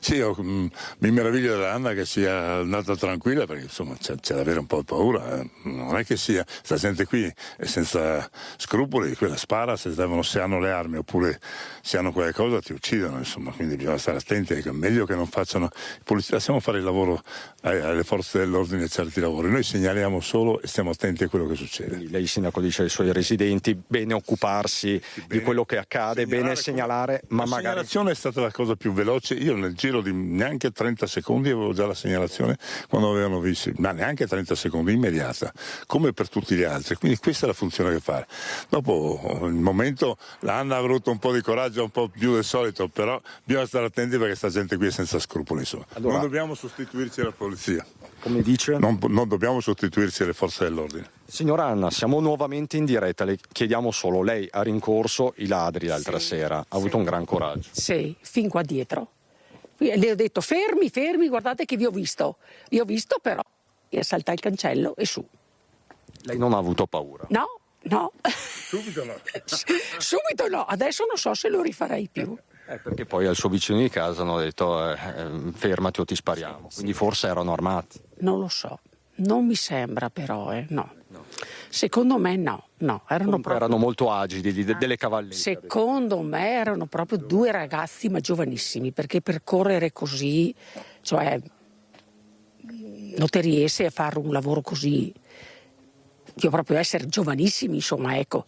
Sì, mi meraviglio dell'Anna che sia andata tranquilla, perché insomma c'è da avere un po' di paura. Non è che sta gente qui è senza scrupoli, quella spara se hanno le armi oppure se hanno qualche cosa ti uccidono, insomma, quindi bisogna stare attenti, è meglio che non facciano i poliziotti. Lasciamo fare il lavoro alle forze dell'ordine certi lavori, noi segnaliamo solo e stiamo attenti a quello che succede. Quindi lei, sindaco, dice ai suoi residenti bene occuparsi di quello che accade, bene segnalare, ma la magari... La segnalazione è stata la cosa più veloce. Io nel giro di neanche 30 secondi avevo già la segnalazione quando avevano visto, ma neanche 30 secondi, immediata, come per tutti gli altri, quindi questa è la funzione che fa. Dopo il momento l'Anna ha avuto un po' di coraggio, un po' più del solito, però bisogna stare attenti perché sta gente qui è senza scrupoli, insomma. Allora, non dobbiamo sostituirci alla polizia. Come dice? Non dobbiamo sostituirci alle forze dell'ordine. Signora Anna, siamo nuovamente in diretta, le chiediamo solo, lei ha rincorso i ladri l'altra sera, ha avuto un gran coraggio. Sì, fin qua dietro. Le ho detto fermi, guardate che vi ho visto. Vi ho visto però, e salta il cancello e su. Lei non ha avuto paura? No. Subito no. Subito no, adesso non so se lo rifarei più. Perché poi al suo vicino di casa hanno detto fermati o ti spariamo, quindi forse erano armati. Non lo so, non mi sembra però, no. Secondo me no, erano molto agili, delle cavallette. Secondo me erano proprio 2 ragazzi ma giovanissimi, perché per correre così, cioè non ti riesci a fare un lavoro così, io proprio essere giovanissimi, insomma, ecco,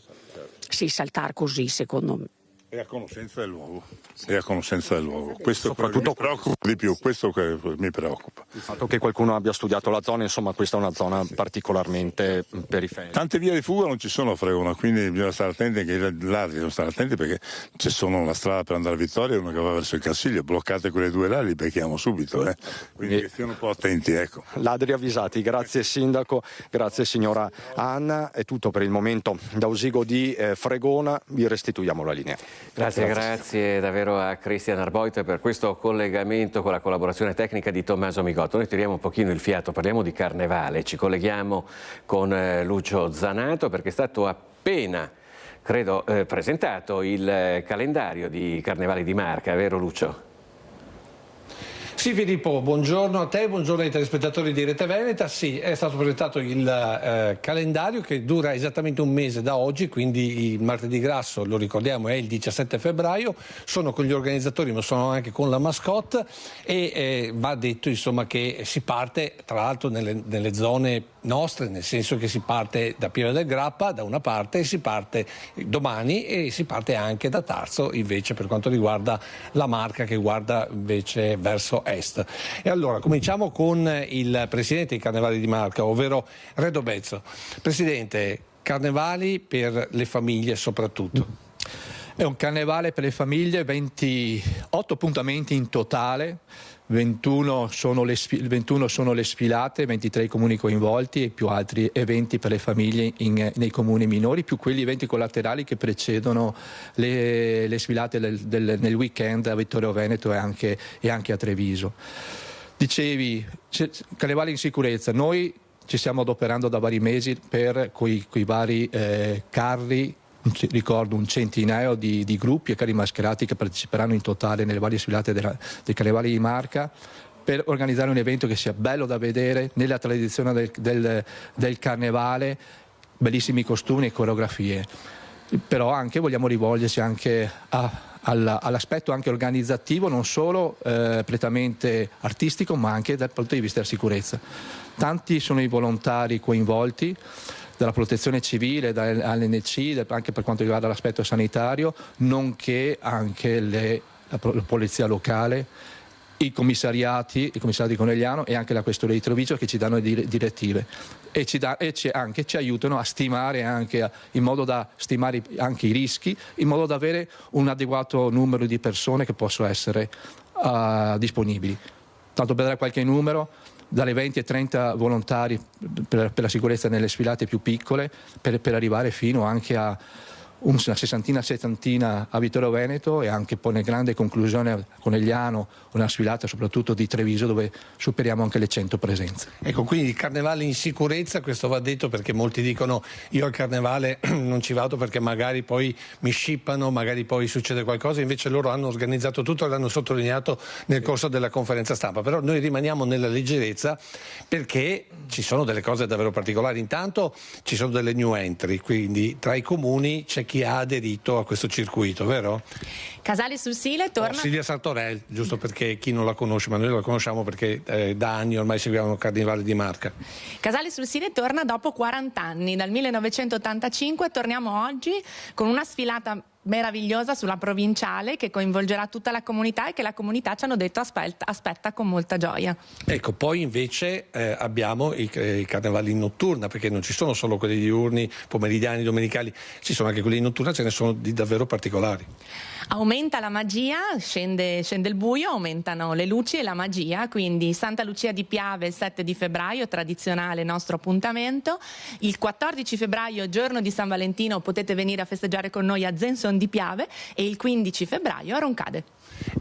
sì, saltare così secondo me. È a conoscenza del luogo. Questo soprattutto mi preoccupa di più, questo che mi preoccupa. Il fatto che qualcuno abbia studiato la zona, insomma, questa è una zona particolarmente periferica. Tante vie di fuga non ci sono a Fregona, quindi bisogna stare attenti, anche i ladri devono stare attenti, perché c'è solo una strada per andare a Vittoria e una che va verso il Cansiglio, bloccate quelle 2 là, li becchiamo subito, quindi che stiano un po' attenti, ecco. Ladri avvisati, grazie sindaco, grazie signora Anna, è tutto per il momento da Usigo di Fregona, vi restituiamo la linea. Grazie davvero a Cristian Arboit per questo collegamento con la collaborazione tecnica di Tommaso Migotto. Noi tiriamo un pochino il fiato, parliamo di carnevale, ci colleghiamo con Lucio Zanato perché è stato appena, credo, presentato il calendario di Carnevali di Marca, vero Lucio? Sì Filippo, buongiorno a te, buongiorno ai telespettatori di Rete Veneta. Sì, è stato presentato il calendario che dura esattamente un mese da oggi, quindi il martedì grasso, lo ricordiamo, è il 17 febbraio. Sono con gli organizzatori ma sono anche con la mascotte e va detto insomma che si parte tra l'altro nelle zone nostre, nel senso che si parte da Pieve del Grappa da una parte e si parte domani e si parte anche da Tarso invece per quanto riguarda la Marca che guarda invece verso est. E allora cominciamo con il presidente dei Carnevali di Marca, ovvero Redo Bezzo. Presidente, carnevali per le famiglie soprattutto. È un carnevale per le famiglie, 28 appuntamenti in totale. 21 sono le sfilate, 23 i comuni coinvolti e più altri eventi per le famiglie nei comuni minori, più quegli eventi collaterali che precedono le sfilate nel weekend a Vittorio Veneto e anche a Treviso. Dicevi, carnevale in sicurezza, noi ci stiamo adoperando da vari mesi per quei vari carri. Ricordo un centinaio di gruppi e carri mascherati che parteciperanno in totale nelle varie sfilate dei Carnevali di Marca per organizzare un evento che sia bello da vedere nella tradizione del carnevale, bellissimi costumi e coreografie. Però anche vogliamo rivolgerci anche all'aspetto anche organizzativo, non solo prettamente artistico, ma anche dal punto di vista della sicurezza. Tanti sono i volontari coinvolti, dalla protezione civile, dall'ANC, anche per quanto riguarda l'aspetto sanitario, nonché anche la polizia locale, i commissariati di Conegliano e anche la questura di Treviso, che ci danno direttive e ci aiutano a stimare in modo da stimare anche i rischi, in modo da avere un adeguato numero di persone che possono essere disponibili. Tanto per dare qualche numero, dalle 20 ai 30 volontari per la sicurezza nelle sfilate più piccole, per arrivare fino anche a una settantina a Vittorio Veneto, e anche poi nel grande conclusione a Conegliano, una sfilata soprattutto di Treviso, dove superiamo anche le 100 presenze. Ecco, quindi il carnevale in sicurezza, questo va detto, perché molti dicono io al carnevale non ci vado perché magari poi mi scippano, magari poi succede qualcosa, invece loro hanno organizzato tutto e l'hanno sottolineato nel corso della conferenza stampa. Però noi rimaniamo nella leggerezza, perché ci sono delle cose davvero particolari. Intanto ci sono delle new entry, quindi tra i comuni c'è chi ha aderito a questo circuito, vero? Casale sul Sile torna... Silvia Sartorel, giusto perché chi non la conosce, ma noi la conosciamo perché da anni ormai seguiamo il Carnevale di Marca. Casale sul Sile torna dopo 40 anni, dal 1985, torniamo oggi con una sfilata meravigliosa sulla provinciale che coinvolgerà tutta la comunità e che la comunità ci hanno detto aspetta con molta gioia. Ecco, poi invece abbiamo i carnevali in notturna, perché non ci sono solo quelli diurni, pomeridiani, domenicali, ci sono anche quelli in notturna, ce ne sono di davvero particolari. Aumenta la magia, scende il buio, aumentano le luci e la magia, quindi Santa Lucia di Piave il 7 di febbraio, tradizionale nostro appuntamento. Il 14 febbraio, giorno di San Valentino, potete venire a festeggiare con noi a Zenson di Piave, e il 15 febbraio a Roncade.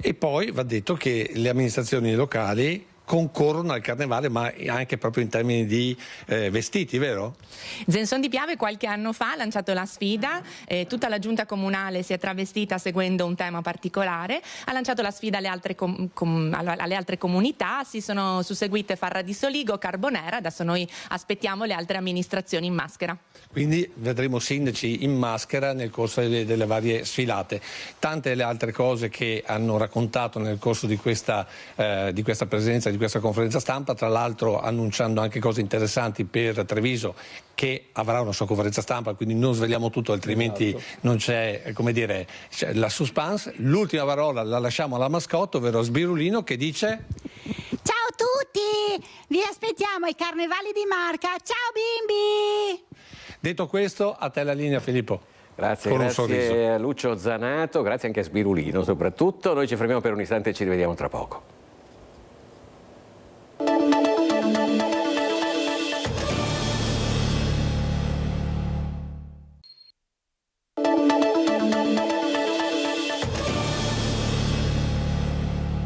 E poi va detto che le amministrazioni locali concorrono al carnevale, ma anche proprio in termini di vestiti, vero? Zenson di Piave qualche anno fa ha lanciato la sfida, tutta la giunta comunale si è travestita seguendo un tema particolare, ha lanciato la sfida alle altre comunità, si sono susseguite Farra di Soligo, Carbonera, adesso noi aspettiamo le altre amministrazioni in maschera. Quindi vedremo sindaci in maschera nel corso delle varie sfilate. Tante le altre cose che hanno raccontato nel corso di questa presenza, di questa conferenza stampa, tra l'altro annunciando anche cose interessanti per Treviso, che avrà una sua conferenza stampa, quindi non sveliamo tutto, altrimenti non c'è, come dire, c'è la suspense. L'ultima parola la lasciamo alla mascotte, ovvero Sbirulino, che dice: ciao a tutti, vi aspettiamo ai carnevali di Marca, ciao bimbi! Detto questo, a te la linea, Filippo. Grazie, con grazie a Lucio Zanato, grazie anche a Sbirulino soprattutto. Noi ci fermiamo per un istante e ci rivediamo tra poco.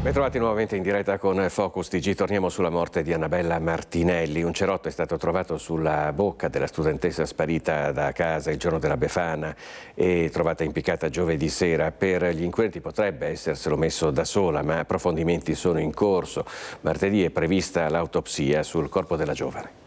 Bentrovati nuovamente in diretta con Focus TG. Torniamo sulla morte di Annabella Martinelli. Un cerotto è stato trovato sulla bocca della studentessa sparita da casa il giorno della Befana e trovata impiccata giovedì sera. Per gli inquirenti potrebbe esserselo messo da sola, ma approfondimenti sono in corso. Martedì è prevista l'autopsia sul corpo della giovane.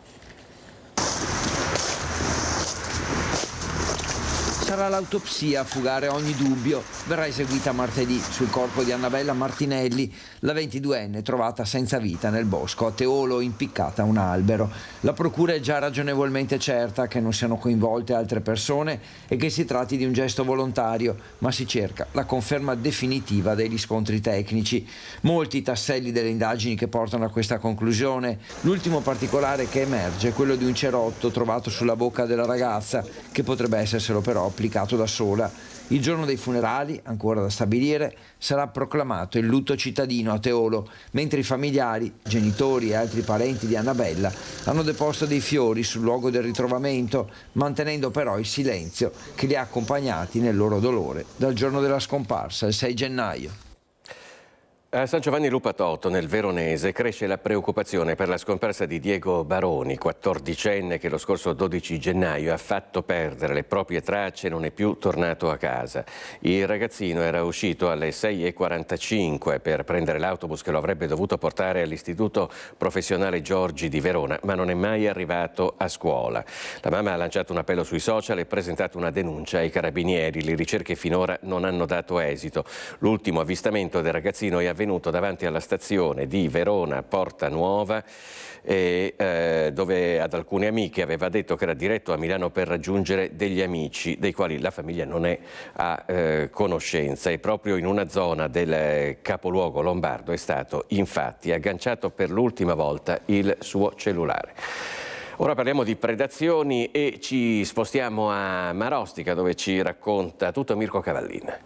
Sarà l'autopsia a fugare ogni dubbio. Verrà eseguita martedì sul corpo di Annabella Martinelli, la 22enne trovata senza vita nel bosco a Teolo, impiccata a un albero. La procura è già ragionevolmente certa che non siano coinvolte altre persone e che si tratti di un gesto volontario, ma si cerca la conferma definitiva dei riscontri tecnici. Molti tasselli delle indagini che portano a questa conclusione. L'ultimo particolare che emerge è quello di un cerotto trovato sulla bocca della ragazza, che potrebbe esserselo però applicato da sola. Il giorno dei funerali, ancora da stabilire, sarà proclamato il lutto cittadino a Teolo, mentre i familiari, genitori e altri parenti di Annabella hanno deposto dei fiori sul luogo del ritrovamento, mantenendo però il silenzio che li ha accompagnati nel loro dolore dal giorno della scomparsa, il 6 gennaio. A San Giovanni Lupatotto, nel Veronese, cresce la preoccupazione per la scomparsa di Diego Baroni, 14enne che lo scorso 12 gennaio ha fatto perdere le proprie tracce e non è più tornato a casa. Il ragazzino era uscito alle 6:45 per prendere l'autobus che lo avrebbe dovuto portare all'Istituto Professionale Giorgi di Verona, ma non è mai arrivato a scuola. La mamma ha lanciato un appello sui social e presentato una denuncia ai carabinieri. Le ricerche finora non hanno dato esito. L'ultimo avvistamento del ragazzino è avvenuto davanti alla stazione di Verona Porta Nuova, dove ad alcune amiche aveva detto che era diretto a Milano per raggiungere degli amici dei quali la famiglia non è a conoscenza, e proprio in una zona del capoluogo lombardo è stato infatti agganciato per l'ultima volta il suo cellulare. Ora parliamo di predazioni e ci spostiamo a Marostica, dove ci racconta tutto Mirko Cavallin.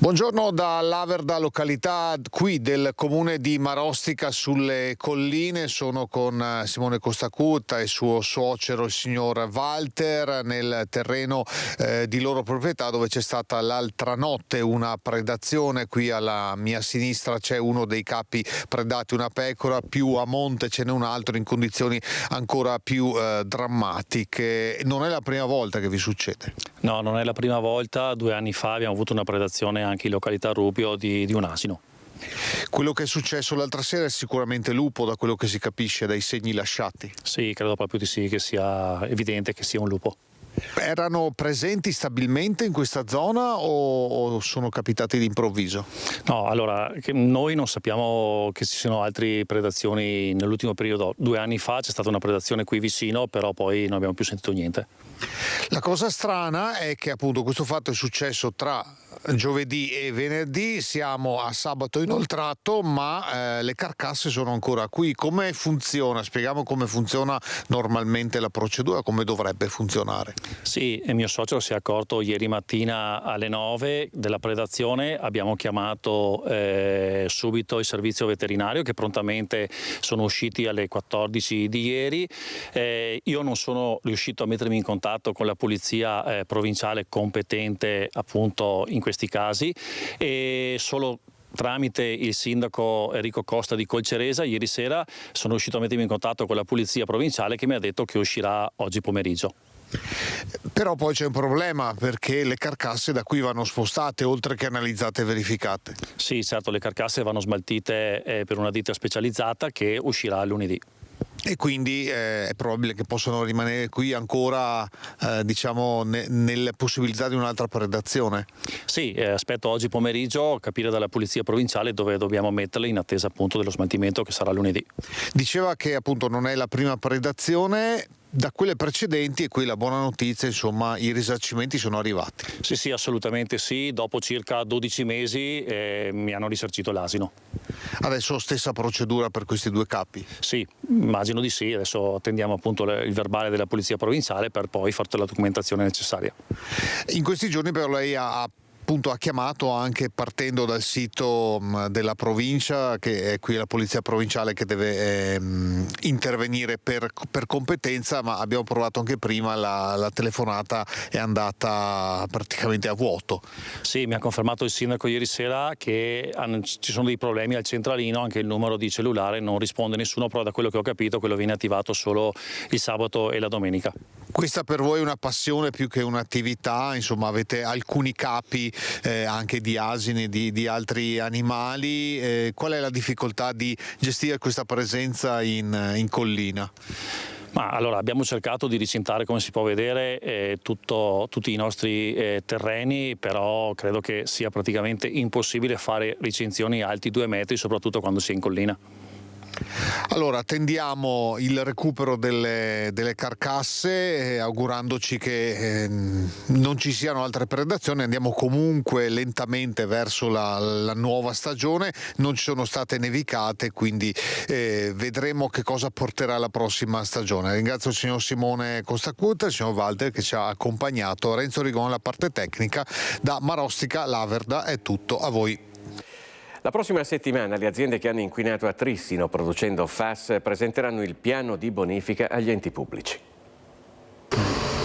Buongiorno da Laverda, località qui del comune di Marostica sulle colline. Sono con Simone Costacutta e suo suocero il signor Walter nel terreno di loro proprietà, dove c'è stata l'altra notte una predazione. Qui alla mia sinistra c'è uno dei capi predati, una pecora, più a monte ce n'è un altro in condizioni ancora più drammatiche. Non è la prima volta che vi succede? No, non è la prima volta. 2 anni fa abbiamo avuto una predazione anche in località Rubio di un asino. Quello che è successo l'altra sera è sicuramente lupo, da quello che si capisce dai segni lasciati. Sì, credo proprio di sì, che sia evidente che sia un lupo. Erano presenti stabilmente in questa zona o sono capitati d'improvviso? No, allora, noi non sappiamo che ci siano altre predazioni nell'ultimo periodo. 2 anni fa c'è stata una predazione qui vicino, però poi non abbiamo più sentito niente. La cosa strana è che appunto questo fatto è successo tra giovedì e venerdì, siamo a sabato inoltrato, ma le carcasse sono ancora qui. Come funziona? Spieghiamo come funziona normalmente la procedura, come dovrebbe funzionare. Sì, mio socio si è accorto ieri mattina alle 9 della predazione. Abbiamo chiamato subito il servizio veterinario, che prontamente sono usciti alle 14 di ieri. Io non sono riuscito a mettermi in contatto con la polizia provinciale competente appunto in questi casi, e solo tramite il sindaco Enrico Costa di Colceresa ieri sera sono riuscito a mettermi in contatto con la polizia provinciale, che mi ha detto che uscirà oggi pomeriggio. Però poi c'è un problema, perché le carcasse da qui vanno spostate, oltre che analizzate e verificate. Sì, certo, le carcasse vanno smaltite per una ditta specializzata che uscirà lunedì. E quindi è probabile che possano rimanere qui ancora diciamo nelle possibilità di un'altra predazione? Sì, aspetto oggi pomeriggio capire dalla polizia provinciale dove dobbiamo metterle, in attesa appunto dello smaltimento che sarà lunedì. Diceva che appunto non è la prima predazione. Da quelle precedenti, e qui la buona notizia, insomma, i risarcimenti sono arrivati. Sì, sì, assolutamente sì. Dopo circa 12 mesi mi hanno risarcito l'asino. Adesso stessa procedura per questi 2 capi? Sì, immagino di sì. Adesso attendiamo appunto il verbale della polizia provinciale per poi fare la documentazione necessaria. In questi giorni però lei ha chiamato, anche partendo dal sito della provincia, che è qui la polizia provinciale che deve intervenire per competenza, ma abbiamo provato anche prima, la telefonata è andata praticamente a vuoto. Sì, mi ha confermato il sindaco ieri sera che ci sono dei problemi al centralino, anche il numero di cellulare non risponde nessuno, però da quello che ho capito quello viene attivato solo il sabato e la domenica. Questa per voi è una passione più che un'attività, insomma avete alcuni capi anche di asini, di altri animali. Qual è la difficoltà di gestire questa presenza in collina? Ma allora abbiamo cercato di recintare, come si può vedere, tutti i nostri terreni, però credo che sia praticamente impossibile fare recinzioni alti 2 metri, soprattutto quando si è in collina. Allora attendiamo il recupero delle carcasse, augurandoci che non ci siano altre predazioni. Andiamo comunque lentamente verso la nuova stagione, non ci sono state nevicate, quindi vedremo che cosa porterà la prossima stagione. Ringrazio il signor Simone Costacutta e il signor Walter che ci ha accompagnato. Renzo Rigon alla parte tecnica. Da Marostica, Laverda è tutto, a voi. La prossima settimana le aziende che hanno inquinato a Trissino producendo FAS presenteranno il piano di bonifica agli enti pubblici.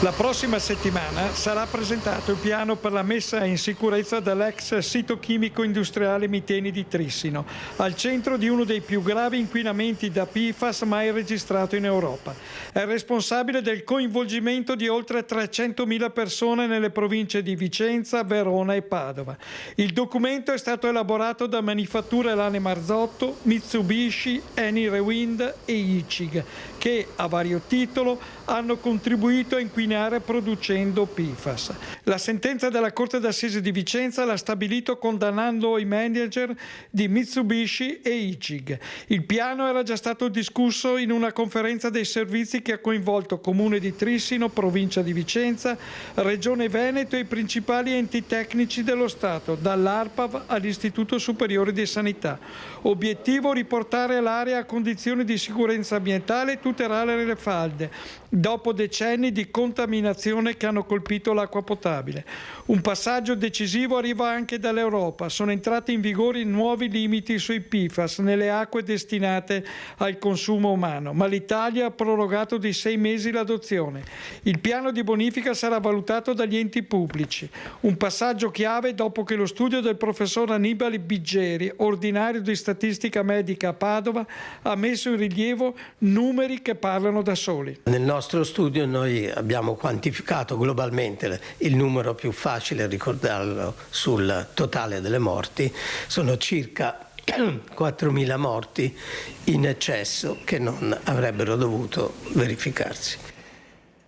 La prossima settimana sarà presentato il piano per la messa in sicurezza dell'ex sito chimico industriale Miteni di Trissino, al centro di uno dei più gravi inquinamenti da PFAS mai registrato in Europa. È responsabile del coinvolgimento di oltre 300.000 persone nelle province di Vicenza, Verona e Padova. Il documento è stato elaborato da Manifatture Lane Marzotto, Mitsubishi, Eni Rewind e ICIG, che a vario titolo hanno contribuito a inquinare producendo PFAS. La sentenza della Corte d'Assise di Vicenza l'ha stabilito condannando i manager di Mitsubishi e ICIG. Il piano era già stato discusso in una conferenza dei servizi che ha coinvolto Comune di Trissino, Provincia di Vicenza, Regione Veneto e i principali enti tecnici dello Stato, dall'ARPAV all'Istituto Superiore di Sanità. Obiettivo: riportare l'area a condizioni di sicurezza ambientale e tutelare le falde, dopo decenni di contaminazione che hanno colpito l'acqua potabile. Un passaggio decisivo arriva anche dall'Europa. Sono entrati in vigore i nuovi limiti sui PFAS nelle acque destinate al consumo umano, ma l'Italia ha prorogato di 6 mesi l'adozione. Il piano di bonifica sarà valutato dagli enti pubblici. Un passaggio chiave dopo che lo studio del professor Annibale Biggeri, ordinario di statistica medica a Padova, ha messo in rilievo numeri che parlano da soli. Nel nostro studio noi abbiamo quantificato globalmente il numero più facile ricordarlo sul totale delle morti. Sono circa 4.000 morti in eccesso che non avrebbero dovuto verificarsi.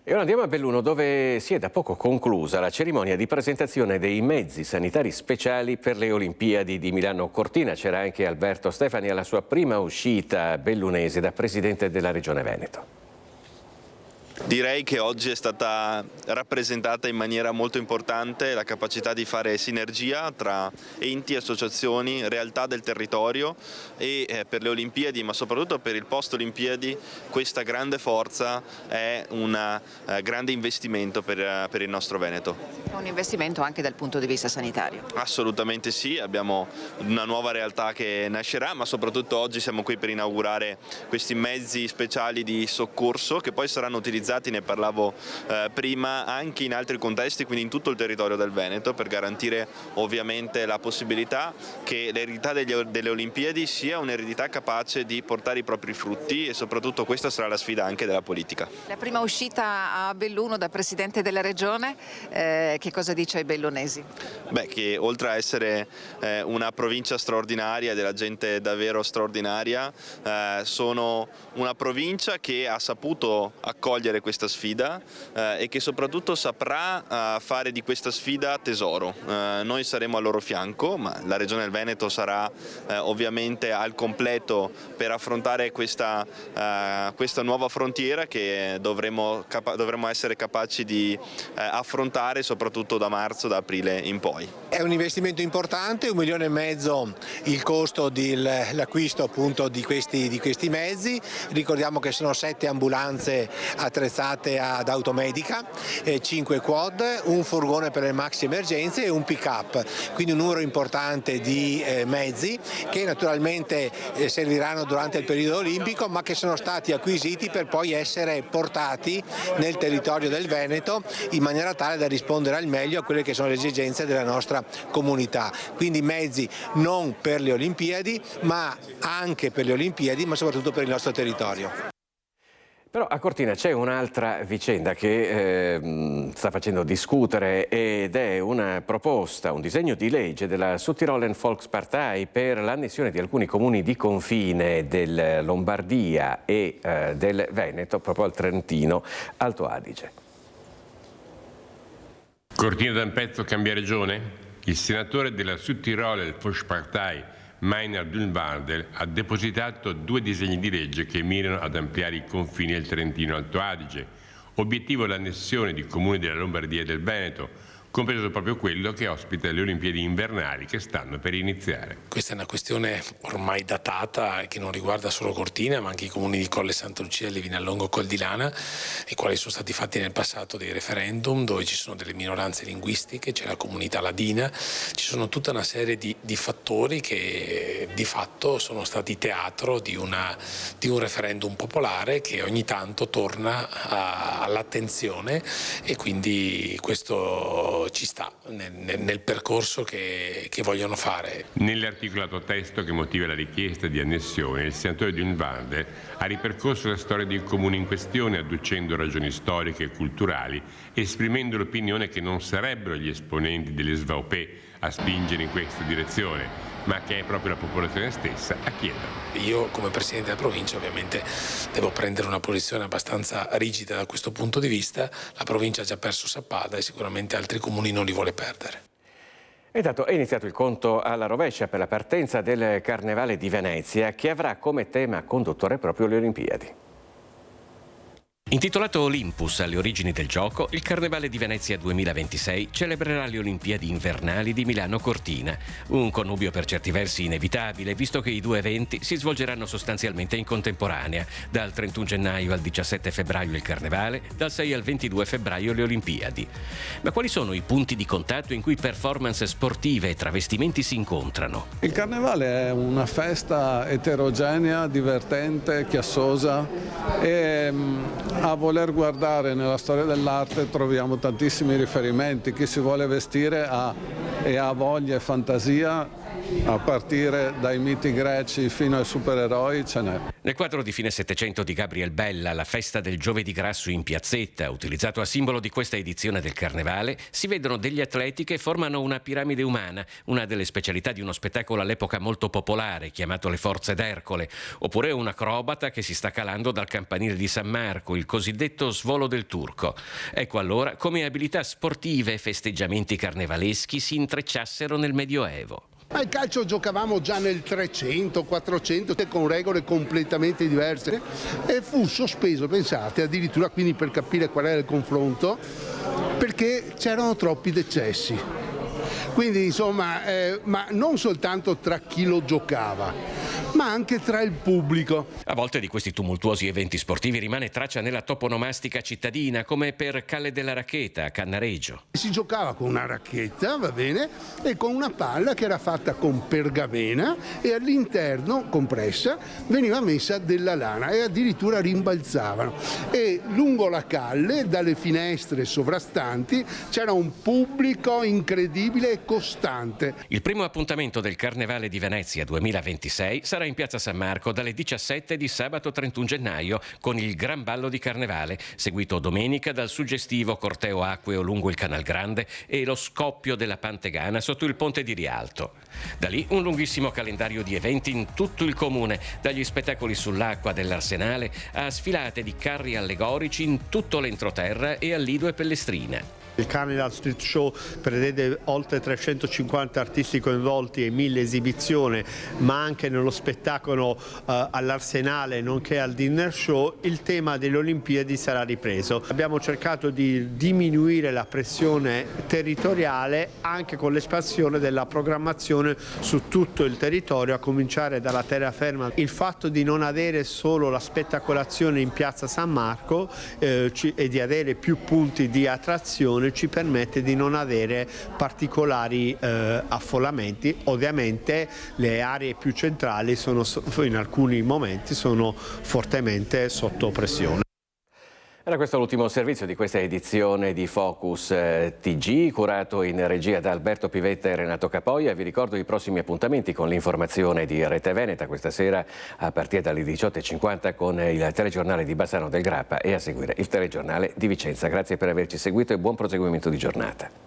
E ora andiamo a Belluno, dove si è da poco conclusa la cerimonia di presentazione dei mezzi sanitari speciali per le Olimpiadi di Milano Cortina. C'era anche Alberto Stefani alla sua prima uscita bellunese da presidente della Regione Veneto. Direi che oggi è stata rappresentata in maniera molto importante la capacità di fare sinergia tra enti, associazioni, realtà del territorio e per le Olimpiadi, ma soprattutto per il post Olimpiadi, questa grande forza è un grande investimento per il nostro Veneto. Un investimento anche dal punto di vista sanitario? Assolutamente sì, abbiamo una nuova realtà che nascerà, ma soprattutto oggi siamo qui per inaugurare questi mezzi speciali di soccorso che poi saranno utilizzati, ne parlavo prima, anche in altri contesti, quindi in tutto il territorio del Veneto, per garantire ovviamente la possibilità che l'eredità delle Olimpiadi sia un'eredità capace di portare i propri frutti, e soprattutto questa sarà la sfida anche della politica. La prima uscita a Belluno da Presidente della Regione, che cosa dice ai bellunesi? Beh, che oltre a essere una provincia straordinaria, della gente davvero straordinaria, sono una provincia che ha saputo accogliere questa sfida e che soprattutto saprà fare di questa sfida tesoro. Noi saremo al loro fianco, ma la Regione del Veneto sarà ovviamente al completo per affrontare questa nuova frontiera che dovremo essere capaci di affrontare soprattutto da marzo, da aprile in poi. È un investimento importante, 1,5 milioni il costo dell'acquisto appunto di questi mezzi. Ricordiamo che sono 7 ambulanze attrezzate ad automedica, 5 quad, un furgone per le maxi emergenze e un pick-up, quindi un numero importante di mezzi che naturalmente serviranno durante il periodo olimpico, ma che sono stati acquisiti per poi essere portati nel territorio del Veneto in maniera tale da rispondere al meglio a quelle che sono le esigenze della nostra comunità. Quindi mezzi non per le Olimpiadi, ma anche per le Olimpiadi, ma soprattutto per il nostro territorio. Però a Cortina c'è un'altra vicenda che sta facendo discutere, ed è una proposta, un disegno di legge della Südtiroler Volkspartei per l'annessione di alcuni comuni di confine del Lombardia e del Veneto, proprio al Trentino Alto Adige. Cortina da un pezzo cambia regione? Il senatore della Südtiroler Volkspartei Meiner Dünwalder ha depositato 2 disegni di legge che mirano ad ampliare i confini del Trentino Alto Adige. Obiettivo l'annessione di comuni della Lombardia e del Veneto, compreso proprio quello che ospita le Olimpiadi invernali che stanno per iniziare. Questa è una questione ormai datata che non riguarda solo Cortina, ma anche i comuni di Colle Santa Lucia, Levinallongo, Col di Lana, i quali sono stati fatti nel passato dei referendum dove ci sono delle minoranze linguistiche, c'è la comunità ladina, ci sono tutta una serie di fattori che di fatto sono stati teatro di un referendum popolare che ogni tanto torna all'attenzione, e quindi questo ci sta nel percorso che vogliono fare. Nell'articolato testo che motiva la richiesta di annessione, il senatore Dünwalder ha ripercorso la storia del comune in questione, adducendo ragioni storiche e culturali, esprimendo l'opinione che non sarebbero gli esponenti delle SVP a spingere in questa direzione, ma che è proprio la popolazione stessa a chiederlo. Io come Presidente della provincia ovviamente devo prendere una posizione abbastanza rigida da questo punto di vista. La provincia ha già perso Sappada e sicuramente altri comuni non li vuole perdere. Intanto è iniziato il conto alla rovescia per la partenza del Carnevale di Venezia, che avrà come tema conduttore proprio le Olimpiadi. Intitolato Olympus alle origini del gioco, il Carnevale di Venezia 2026 celebrerà le Olimpiadi invernali di Milano Cortina. Un connubio per certi versi inevitabile, visto che i due eventi si svolgeranno sostanzialmente in contemporanea. Dal 31 gennaio al 17 febbraio il Carnevale, dal 6 al 22 febbraio le Olimpiadi. Ma quali sono i punti di contatto in cui performance sportive e travestimenti si incontrano? Il Carnevale è una festa eterogenea, divertente, chiassosa e a voler guardare nella storia dell'arte troviamo tantissimi riferimenti. Chi si vuole vestire ha voglia e fantasia, a partire dai miti greci fino ai supereroi ce n'è. Nel quadro di fine Settecento di Gabriel Bella, la festa del Giovedì Grasso in piazzetta, utilizzato a simbolo di questa edizione del Carnevale, si vedono degli atleti che formano una piramide umana, una delle specialità di uno spettacolo all'epoca molto popolare, chiamato Le Forze d'Ercole, oppure un acrobata che si sta calando dal campanile di San Marco, il cosiddetto svolo del turco. Ecco allora come abilità sportive e festeggiamenti carnevaleschi si intrecciassero nel Medioevo. Al calcio giocavamo già nel 300, 400 con regole completamente diverse e fu sospeso, pensate, addirittura quindi per capire qual era il confronto, perché c'erano troppi decessi. Quindi insomma, ma non soltanto tra chi lo giocava, ma anche tra il pubblico. A volte di questi tumultuosi eventi sportivi rimane traccia nella toponomastica cittadina, come per Calle della Raccheta a Cannareggio. Si giocava con una racchetta, va bene, e con una palla che era fatta con pergamena e all'interno, compressa, veniva messa della lana e addirittura rimbalzavano. E lungo la calle, dalle finestre sovrastanti, c'era un pubblico incredibile e costante. Il primo appuntamento del Carnevale di Venezia 2026 sarà in piazza San Marco dalle 17 di sabato 31 gennaio con il Gran Ballo di Carnevale, seguito domenica dal suggestivo corteo acqueo lungo il Canal Grande e lo scoppio della Pantegana sotto il Ponte di Rialto. Da lì un lunghissimo calendario di eventi in tutto il comune, dagli spettacoli sull'acqua dell'Arsenale a sfilate di carri allegorici in tutto l'entroterra e a Lido e Pellestrina. Il Carnival Street Show prevede oltre 350 artisti coinvolti e 1000 esibizioni, ma anche nello spettacolo all'Arsenale nonché al dinner show il tema delle Olimpiadi sarà ripreso. Abbiamo cercato di diminuire la pressione territoriale anche con l'espansione della programmazione su tutto il territorio, a cominciare dalla terraferma. Il fatto di non avere solo la spettacolazione in piazza San Marco e di avere più punti di attrazione ci permette di non avere particolari affollamenti. Ovviamente le aree più centrali in alcuni momenti sono fortemente sotto pressione. Era questo l'ultimo servizio di questa edizione di Focus TG, curato in regia da Alberto Pivetta e Renato Capoia. Vi ricordo i prossimi appuntamenti con l'informazione di Rete Veneta questa sera a partire dalle 18:50 con il telegiornale di Bassano del Grappa e a seguire il telegiornale di Vicenza. Grazie per averci seguito e buon proseguimento di giornata.